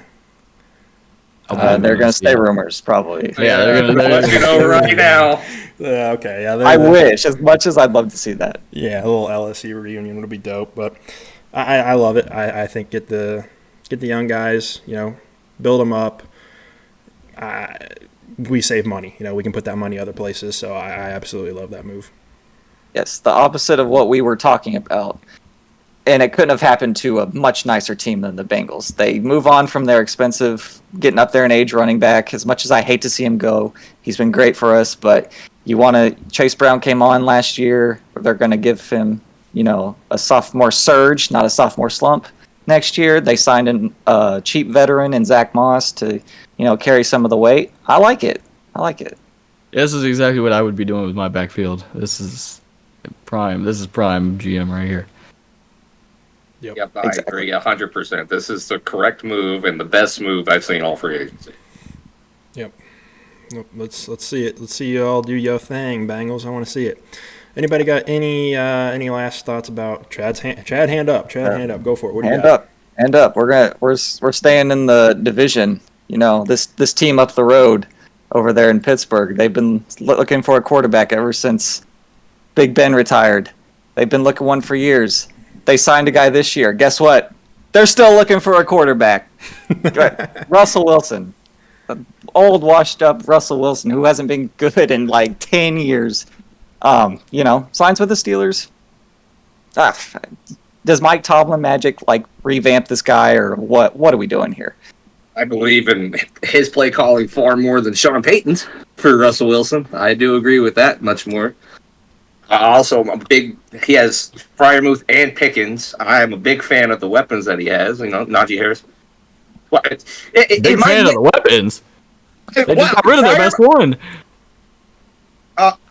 They're going to stay rumors, probably. Yeah, they're going to let you know right now. Okay, yeah. I wish, as much as I'd love to see that. Yeah, a little LSU reunion would be dope, but I love it. I think get the young guys, you know, build them up. We save money. You know, we can put that money other places, so I absolutely love that move. Yes, the opposite of what we were talking about. And it couldn't have happened to a much nicer team than the Bengals. They move on from their expensive, getting up there in age running back. As much as I hate to see him go, he's been great for us. But Chase Brown came on last year. They're going to give him, you know, a sophomore surge, not a sophomore slump. Next year, they signed a cheap veteran in Zach Moss to, you know, carry some of the weight. I like it. This is exactly what I would be doing with my backfield. This is prime GM right here. Yep, I agree 100%. This is the correct move and the best move I've seen all free agency. Yep. Let's see it. Let's see you all do your thing, Bengals. I want to see it. Anybody got any last thoughts about Chad's hand? Chad, hand up. Hand up. Go for it. What do you got? Hand up. We're staying in the division. You know, this team up the road over there in Pittsburgh. They've been looking for a quarterback ever since Big Ben retired. They've been looking one for years. They signed a guy this year. Guess what? They're still looking for a quarterback. Russell Wilson. Old, washed-up Russell Wilson, who hasn't been good in like 10 years. You know, signs with the Steelers. Does Mike Tomlin magic like revamp this guy, or what? What are we doing here? I believe in his play calling far more than Sean Payton's for Russell Wilson. I do agree with that much more. Also, he has Freiermuth and Pickens. I am a big fan of the weapons that he has. You know, Najee Harris. Big fan of the weapons. They just got rid of their best one.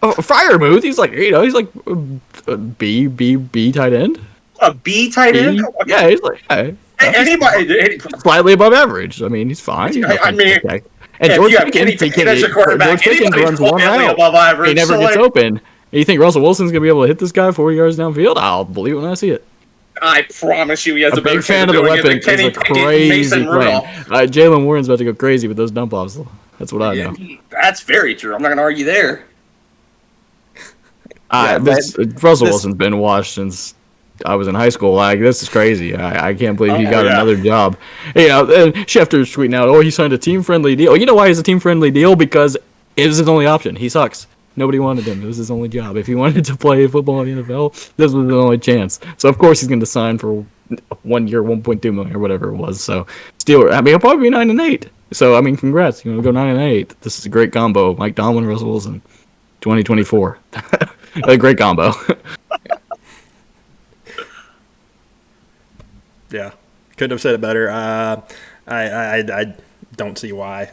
Freiermuth, he's like a B tight end. A B tight end? Yeah, he's like anybody slightly above average. I mean, he's fine. I mean, and George Pickens runs one route. He never gets open. You think Russell Wilson's gonna be able to hit this guy 40 yards downfield? I'll believe it when I see it. I promise you, he has a big fan of the weapon. It's a crazy thing. Jalen Warren's about to go crazy with those dump offs. That's what I know. That's very true. I'm not gonna argue there. Russell Wilson's been washed since I was in high school. Like, this is crazy. I can't believe he got another job. You know, and Schefter's tweeting out, he signed a team-friendly deal. You know why he's a team-friendly deal? Because it was his only option. He sucks. Nobody wanted him. It was his only job. If he wanted to play football in the NFL, this was his only chance. So, of course, he's going to sign for 1 year, $1.2 million or whatever it was. So, Steelers, I mean, he'll probably be 9-8. So I mean, congrats. You want to go 9-8? This is a great combo. Mike Tomlin, Russell Wilson, 2024. A great combo. Yeah, couldn't have said it better. I don't see why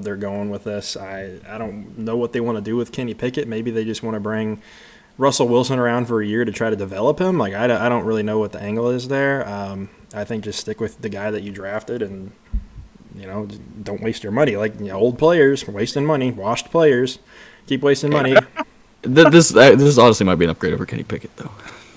they're going with this. I don't know what they want to do with Kenny Pickett. Maybe they just want to bring Russell Wilson around for a year to try to develop him. Like I don't really know what the angle is there. I think just stick with the guy that you drafted and don't waste your money. Like old players wasting money, washed players keep wasting money. This honestly might be an upgrade over Kenny Pickett though.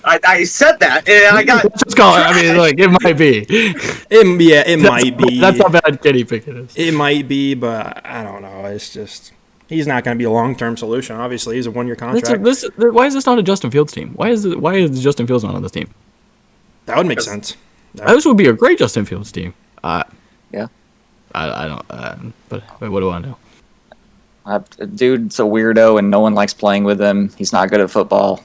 I said that, and I got. Just call it. I mean, like it might be. It might be. That's how bad Kenny Pickett is. It might be, but I don't know. It's just he's not going to be a long-term solution. Obviously, he's a one-year contract. Why is this not a Justin Fields team? Why is Justin Fields not on this team? That would make sense. This would be a great Justin Fields team. Yeah. I don't. But what do I know? Dude's a weirdo, and no one likes playing with him. He's not good at football.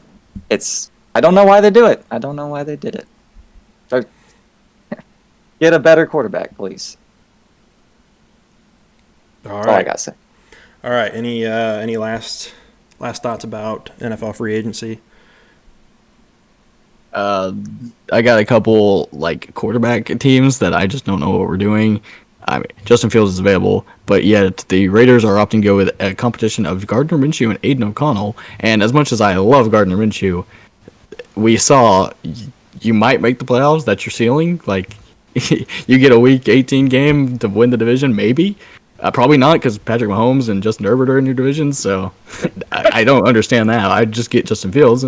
I don't know why they do it. I don't know why they did it. So, get a better quarterback, please. All I gotta say. All right. Any last thoughts about NFL free agency? I got a couple like quarterback teams that I just don't know what we're doing. I mean, Justin Fields is available, but yet the Raiders are opting to go with a competition of Gardner Minshew and Aiden O'Connell. And as much as I love Gardner Minshew, we saw you might make the playoffs. That's your ceiling. Like you get a Week 18 game to win the division, maybe. Probably not because Patrick Mahomes and Justin Herbert are in your division. So I don't understand that. I'd just get Justin Fields.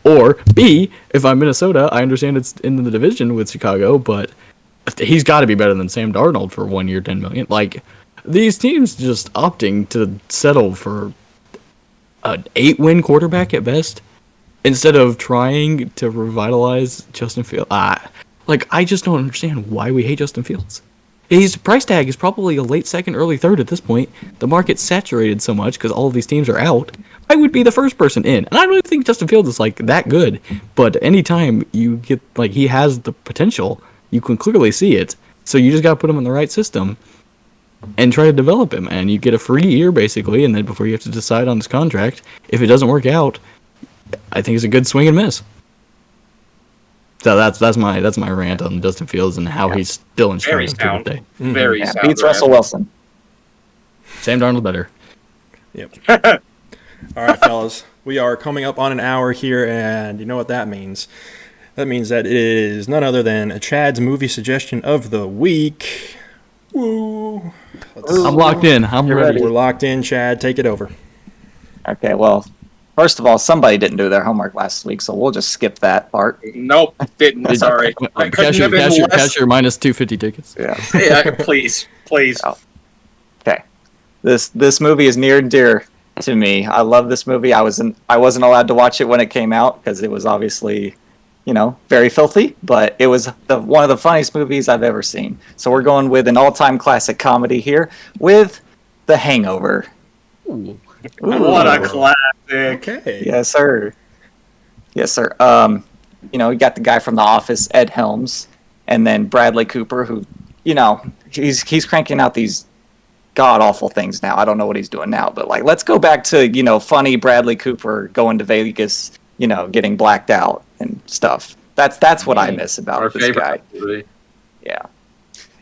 Or B, if I'm Minnesota, I understand it's in the division with Chicago, but he's got to be better than Sam Darnold for 1 year, $10 million. Like these teams just opting to settle for an 8-win quarterback at best instead of trying to revitalize Justin Fields. I just don't understand why we hate Justin Fields. His price tag is probably a late second, early third at this point. The market's saturated so much because all of these teams are out. I would be the first person in. And I don't even think Justin Fields is like that good. But anytime you get like he has the potential, you can clearly see it. So you just got to put him in the right system and try to develop him. And you get a free year basically. And then before you have to decide on his contract, if it doesn't work out, I think it's a good swing and miss. So that's my rant on Justin Fields and how he's still insurance to this day. Very sound. Beats Russell Wilson. Sam Darnold better. Yep. All right, fellas. We are coming up on an hour here, and you know what that means. That means that it is none other than Chad's movie suggestion of the week. Woo! I'm locked in. I'm ready. We're locked in. Chad, take it over. Okay, well, first of all, somebody didn't do their homework last week, so we'll just skip that part. Nope, didn't. Sorry. Cash your minus 250 tickets. Yeah, please. Oh. Okay. This movie is near and dear to me. I love this movie. I wasn't allowed to watch it when it came out because it was obviously, very filthy, but it was one of the funniest movies I've ever seen. So we're going with an all-time classic comedy here with The Hangover. Ooh. What a classic. Okay. Yes, sir. You got the guy from The Office, Ed Helms, and then Bradley Cooper, who, he's cranking out these god-awful things now. I don't know what he's doing now, but, let's go back to, funny Bradley Cooper going to Vegas, getting blacked out and stuff. That's what I miss about this guy. Movie. Yeah.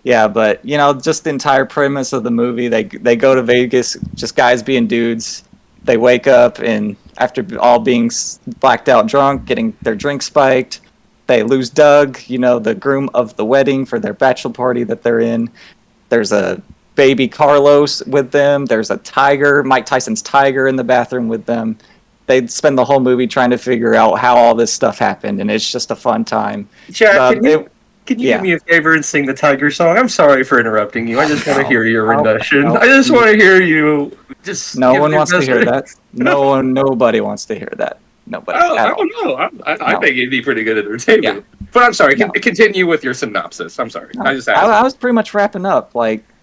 Yeah, but, just the entire premise of the movie, they go to Vegas, just guys being dudes. They wake up, and after all being blacked out drunk, getting their drink spiked, they lose Doug, the groom of the wedding for their bachelor party that they're in. There's a baby Carlos with them. There's a tiger, Mike Tyson's tiger in the bathroom with them. They spend the whole movie trying to figure out how all this stuff happened, and it's just a fun time. Chad, can you do me a favor and sing the Tiger song? I'm sorry for interrupting you. I just want to hear your rendition. I just want to hear you. No one wants to hear that. Nobody wants to hear that. Nobody. I don't know. I think it'd be pretty good entertainment. Yeah. But I'm sorry. Continue with your synopsis. I'm sorry. No. I just asked. I was pretty much wrapping up.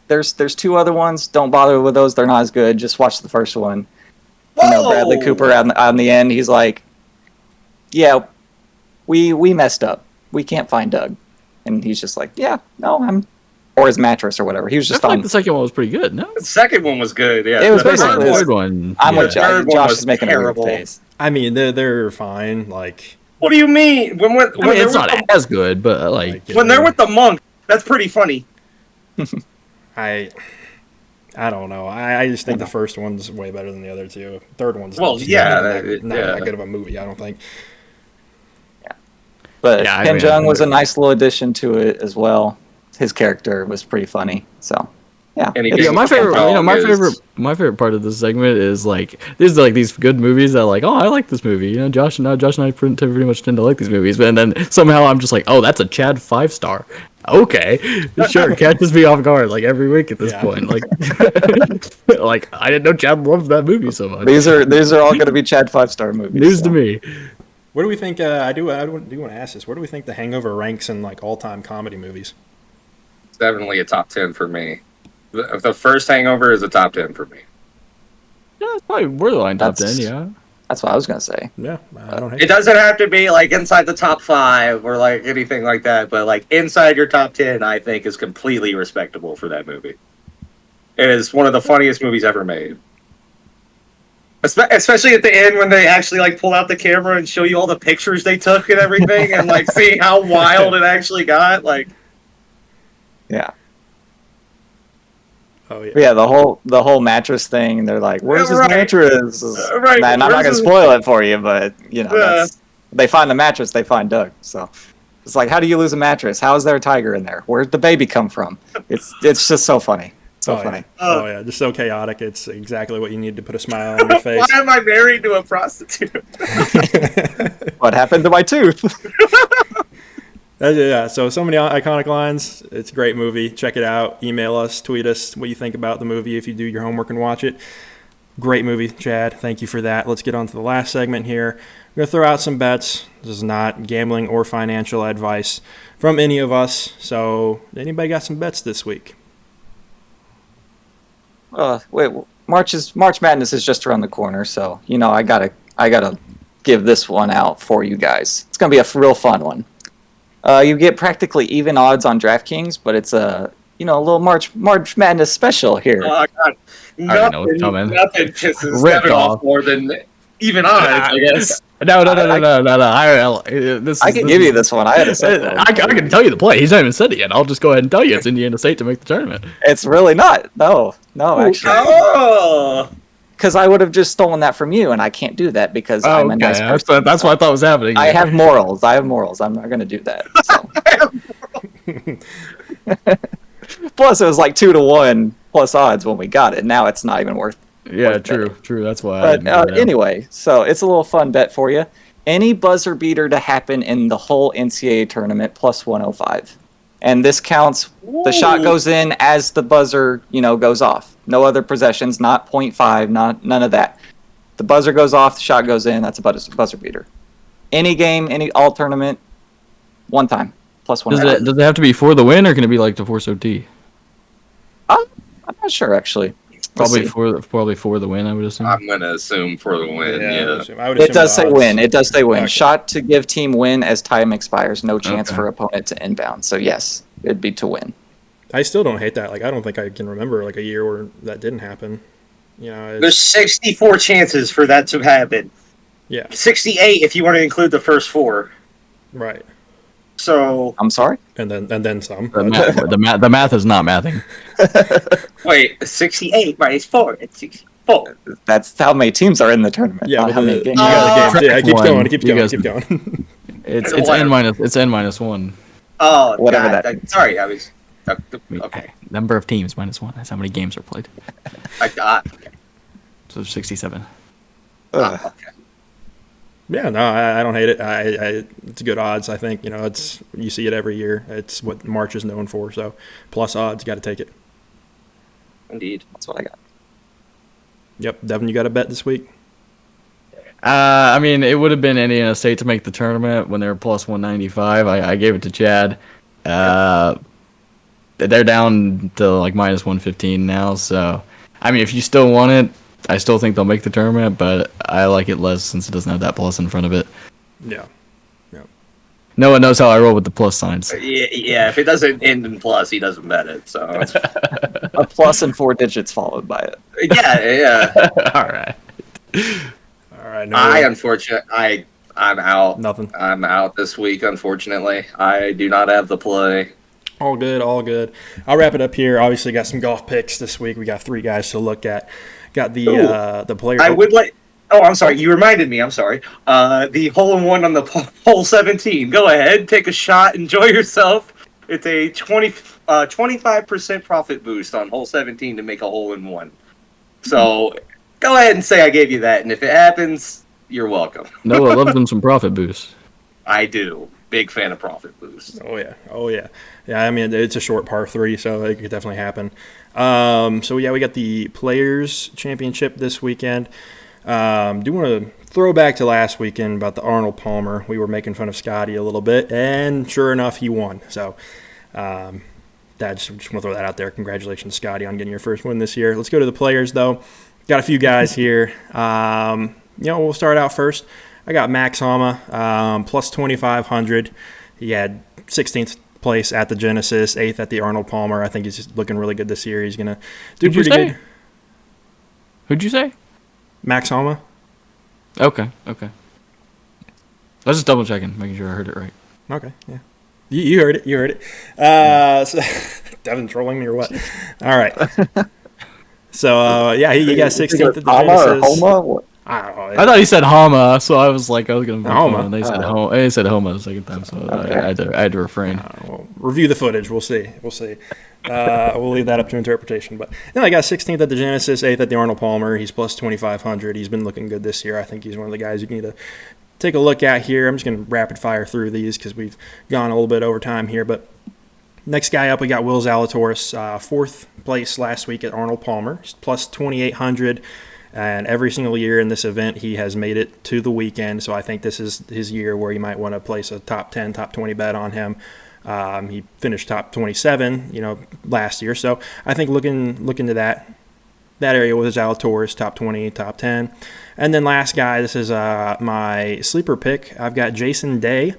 There's two other ones. Don't bother with those. They're not as good. Just watch the first one. Bradley Cooper on the end. He's like, "Yeah, we messed up. We can't find Doug." And he's just like, "Yeah, no, or his mattress or whatever. He was I just feel on. like the second one was pretty good. No, The second one was good. Yeah, It was the basically the third third one- one. I'm yeah. with Third one Josh was is making a terrible. weird face. I mean, they're fine. Like, What do you mean? When I mean, they're it's not with the, as good, but like when they're with the monk, that's pretty funny. I don't know. I just think the first one's way better than the other two. Third one's Well, just yeah, not yeah. that good of a movie. I don't think. But Yeah, I Ken mean, Jeong was a nice little addition to it as well. His character was pretty funny. So, yeah. Anything Yeah, my with favorite, the dog is- my favorite part of this segment is like these are like these good movies that like, oh, I like this movie. You know, Josh and I pretty much tend to like these movies, but then somehow I'm just like, oh, that's a Chad 5-star. Okay, sure, catches me off guard like every week at this point. Like, like I didn't know Chad loved that movie so much. These are all going to be Chad 5-star movies. News so. to me. What do we think? I do want to ask this. Where do we think The Hangover ranks in like all-time comedy movies? It's definitely a top 10 for me. The first Hangover is a top 10 for me. Yeah, it's probably borderline top 10. That's- Yeah. That's what I was going to say. Yeah, I don't hate It doesn't have to be like inside the top 5 or like anything like that, but like inside your top 10, I think is completely respectable for that movie. It is one of the funniest movies ever made. Especially at the end when they actually like pull out the camera and show you all the pictures they took and everything, and like see how wild it actually got. Like, Yeah. Oh yeah. But yeah, the whole mattress thing, and they're like, "Where's his Right. mattress?" Right, Man, I'm not where's gonna his- spoil it for you, but you know, Yeah. they find the mattress, they find Doug. So it's like, how do you lose a mattress? How is there a tiger in there? Where'd the baby come from? It's just so funny, so Oh, funny. yeah. Oh yeah, just so chaotic. It's exactly what you need to put a smile on your face. why am I married to a prostitute? What happened to my tooth? Yeah, so many iconic lines. It's a great movie. Check it out. Email us, tweet us what you think about the movie if you do your homework and watch it. Great movie, Chad. Thank you for that. Let's get on to the last segment here. We're going to throw out some bets. This is not gambling or financial advice from any of us. So, anybody got some bets this week? Wait, March Madness is just around the corner, so you know I gotta give this one out for you guys. It's gonna be a real fun one. You get practically even odds on DraftKings, but it's a little March Madness special here. Oh my god, already know what's coming. nothing pisses Ripped Devin off off. more than even odds, I guess. No. I can give you this one. I had a set. I can tell you the play. He's not even said it yet. I'll just go ahead and tell you it's Indiana State to make the tournament. It's really not. No, actually, Oh, because I would have just stolen that from you, and I can't do that because I'm a nice person. That's what I thought was happening. I have morals. I'm not going to do that. So. Plus, it was like 2-1 plus odds when we got it. Now it's not even worth. Yeah, true. That's why. But anyway, so it's a little fun bet for you. Any buzzer beater to happen in the whole NCAA tournament plus 105, and this counts. The shot goes in as the buzzer, goes off. No other possessions, not 0.5, none of that. The buzzer goes off, the shot goes in. That's a buzzer beater. Any game, all tournament, one time plus 105. Does it have to be for the win, or can it be like to force OT? I'm not sure actually. Let's Probably see. for the win, I would assume. I'm gonna assume for the win. Yeah. I would It assume does the say odds. win. It does say win. Okay. Shot to give team win as time expires. No chance Okay. for opponent to inbound. So yes, it'd be to win. I still don't hate that. Like, I don't think I can remember like a year where that didn't happen. There's 64 chances for that to happen. Yeah, 68 if you want to include the first 4. right. So I'm sorry. And then some. The math is not mathing. wait, 68 minus 4. It's 64. That's how many teams are in the tournament. Yeah, not but how many you games. got a game. Yeah, keep One. going. Keep You going. guys- Keep going. It's n minus 1. Oh, Whatever God, that is. sorry, I was. Okay, Number of teams -1. That's how many games are played. I got. So 67. Ugh. Okay. Yeah, no, I don't hate it. It's good odds. I think it's you see it every year. It's what March is known for. So plus odds, got to take it. Indeed. That's what I got. Yep, Devin, you got a bet this week? I mean, it would have been Indiana State to make the tournament when they were plus 195. I gave it to Chad. They're down to like minus 115 now. So, I mean, if you still want it, I still think they'll make the tournament, but I like it less since it doesn't have that plus in front of it. Yeah. Noah knows how I roll with the plus signs. Yeah. If it doesn't end in plus, he doesn't bet it. So A plus and 4 digits followed by it. yeah. All right. All right. No, I'm out. Nothing. I'm out this week, unfortunately. I do not have the play. All good, all good. I'll wrap it up here. Obviously, got some golf picks this week. We got 3 guys to look at. Got the player. I would like. Oh, I'm sorry. You reminded me. I'm sorry. The hole-in-one on the hole 17. Go ahead, take a shot, enjoy yourself. It's a 25% profit boost on hole 17 to make a hole-in-one. So go ahead and say I gave you that, and if it happens, you're welcome. Noah loves them some profit boost. I do. Big fan of profit boost. Oh yeah. Yeah, I mean it's a short par 3, so it could definitely happen. So yeah, we got the Players Championship this weekend. Do want to throw back to last weekend about the Arnold Palmer. We were making fun of Scotty a little bit, and sure enough, he won. So just want to throw that out there. Congratulations, Scotty, on getting your first win this year. Let's go to the Players though. Got a few guys here. We'll start out first. I got Max Homa, plus 2,500. He had 16th place at the Genesis, 8th at the Arnold Palmer. I think he's just looking really good this year. He's going to do pretty good. Who'd you say? Max Homa. Okay. I was just double checking, making sure I heard it right. Okay, yeah. You heard it. So, Devin trolling me or what? All right. So, he got 16th at the Genesis. Homa? I don't know. I thought he said Homa, so I was like, I was going to Homa. They said Homa. They said Homa the second time, so okay. I had to refrain. We'll review the footage. We'll see. We'll leave that up to interpretation. But I got 16th at the Genesis, 8th at the Arnold Palmer. He's plus 2,500. He's been looking good this year. I think he's one of the guys you need to take a look at here. I'm just going to rapid fire through these because we've gone a little bit over time here. But next guy up, we got Will Zalatoris, 4th place last week at Arnold Palmer. He's plus 2,800. And every single year in this event, he has made it to the weekend. So I think this is his year where you might want to place a top 10, top 20 bet on him. He finished top 27, last year. So I think looking to that area with Zalatoris, top 20, top 10. And then last guy, this is my sleeper pick. I've got Jason Day.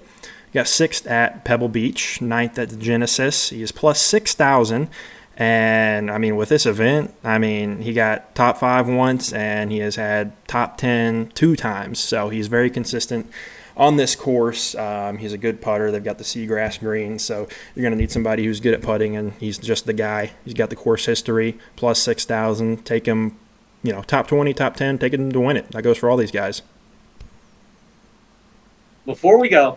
Got 6th at Pebble Beach, 9th at the Genesis. He is plus 6,000. And, with this event, he got top 5 once, and he has had top 10 2 times. So he's very consistent on this course. He's a good putter. They've got the seagrass greens, so you're going to need somebody who's good at putting, and he's just the guy. He's got the course history, plus 6,000. Take him, top 20, top 10, take him to win it. That goes for all these guys. Before we go,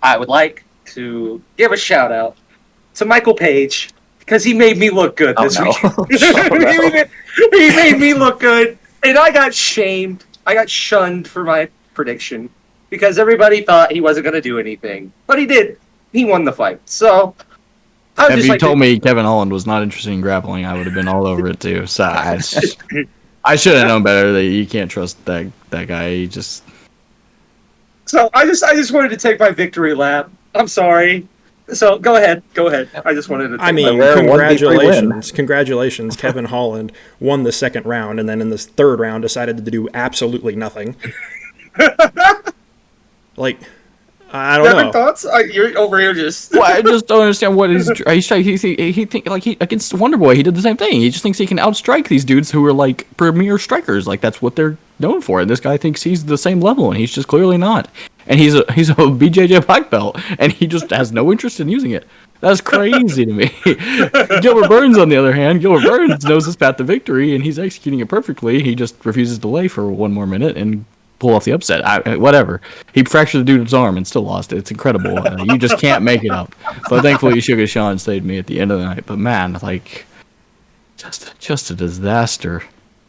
I would like to give a shout-out to Michael Page, because he made me look good this week. He made me look good, and I got shamed. I got shunned for my prediction because everybody thought he wasn't going to do anything, but he did. He won the fight. So, if you told me Kevin Holland was not interested in grappling, I would have been all over it too. So I should have known better that you can't trust that guy. He just. So I just wanted to take my victory lap. I'm sorry. So go ahead. I just wanted to. Congratulations! Kevin Holland won the second round, and then in this third round decided to do absolutely nothing. I don't know. Thoughts? You're over here just. Well, I just don't understand what he's he think against Wonderboy. He did the same thing. He just thinks he can outstrike these dudes who are like premier strikers. Like that's what they're known for. And this guy thinks he's the same level, and he's just clearly not. And he's a BJJ black belt, and he just has no interest in using it. That's crazy to me. Gilbert Burns, on the other hand, knows his path to victory, and he's executing it perfectly. He just refuses to lay for one more minute and pull off the upset. Whatever. He fractured the dude's arm and still lost it. It's incredible. You just can't make it up. But thankfully, Sugar Sean saved me at the end of the night. But man, just a disaster.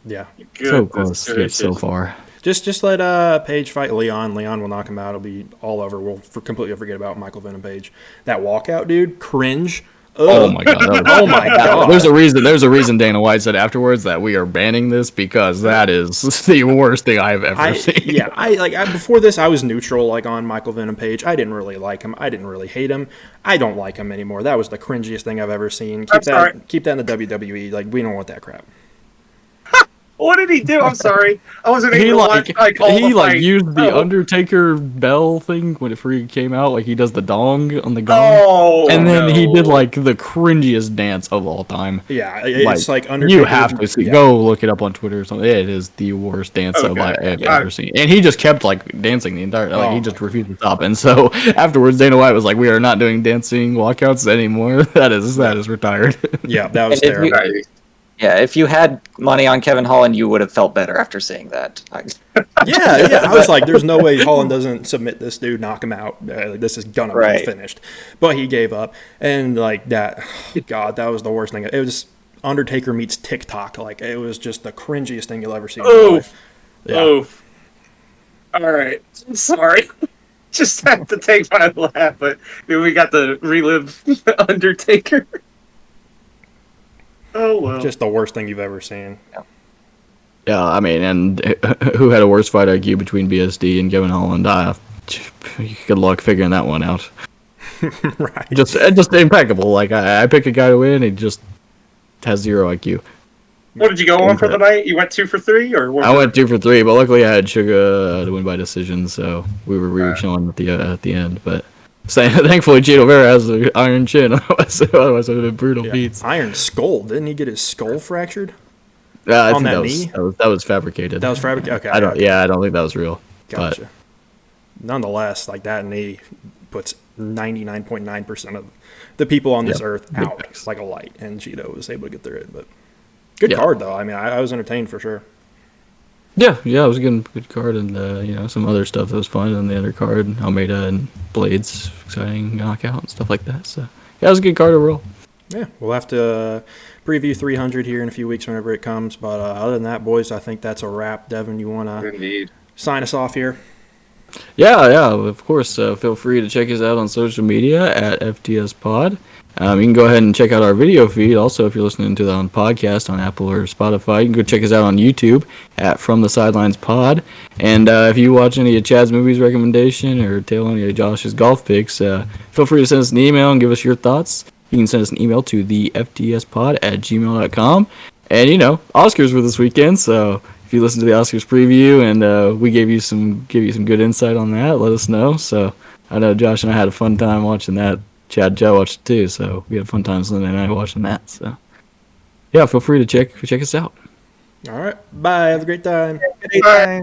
Yeah. So close to get so far. Just let Page fight Leon. Leon will knock him out. It'll be all over. We'll completely forget about Michael Venom Page. That walkout, dude, cringe. Ugh. Oh my god! Oh my god! There's a reason Dana White said afterwards that we are banning this because that is the worst thing I've ever seen. Yeah, before this I was neutral on Michael Venom Page. I didn't really like him. I didn't really hate him. I don't like him anymore. That was the cringiest thing I've ever seen. Keep that in the WWE. We don't want that crap. What did he do? I'm sorry. I wasn't He able to watch. used the Undertaker bell thing when it free came out. Like he does the dong on the gong. Oh, and then he did like the cringiest dance of all time. Yeah, it's like Undertaker. You have to see. Go look it up on Twitter or something. It is the worst dance I've ever seen. And he just kept like dancing the entire. Like he just refused to stop. And so afterwards, Dana White was like, "We are not doing dancing walkouts anymore. That is retired." Yeah, that was terrible. Yeah, if you had money on Kevin Holland, you would have felt better after seeing that. Yeah. I was like, there's no way Holland doesn't submit this dude, knock him out. This is gonna be finished. But he gave up, and like that, God, that was the worst thing. It was Undertaker meets TikTok. Like it was just the cringiest thing you'll ever see in your life. Yeah. Oof. All right, I'm sorry. Just had to take my laugh, but we got to relive Undertaker. Oh well. Just the worst thing you've ever seen. Yeah, I mean, and who had a worse fight IQ between BSD and Kevin Holland? Good luck figuring that one out. Right. Just impeccable. Like I pick a guy to win, he just has 0 IQ. What did you go on for the night? You went 2 for 3, or I went 2 for 3, but luckily I had Sugar to win by decision, so we were chilling at the end. But thankfully, Cheeto Vera has the iron chin. Otherwise, it would have been brutal beats. Iron skull. Didn't he get his skull fractured? I think that was fabricated. That was fabricated. Okay. I don't think that was real. Gotcha. But nonetheless, like that knee puts 99.9% of the people on this earth out like a light, and Cheeto was able to get through it. But good card though. I mean, I was entertained for sure. Yeah, it was a good card, and some other stuff that was fun on the other card, Almeida and Blades, exciting knockout and stuff like that. So yeah, it was a good card overall. Yeah, we'll have to preview 300 here in a few weeks whenever it comes. But other than that, boys, I think that's a wrap. Devin, you want to sign us off here? Yeah, of course. Feel free to check us out on social media at FTS Pod. You can go ahead and check out our video feed. Also, if you're listening to that on podcast on Apple or Spotify, you can go check us out on YouTube at From the Sidelines Pod. And if you watch any of Chad's movies recommendation or tail any of Josh's golf picks, feel free to send us an email and give us your thoughts. You can send us an email to theftspod@gmail.com. And, Oscars were this weekend, so if you listen to the Oscars preview and we gave you some good insight on that, let us know. So I know Josh and I had a fun time watching that. Chad and Joe watched it too, so we had a fun time Sunday night watching that. So yeah, feel free to check us out. All right. Bye. Have a great time. Bye.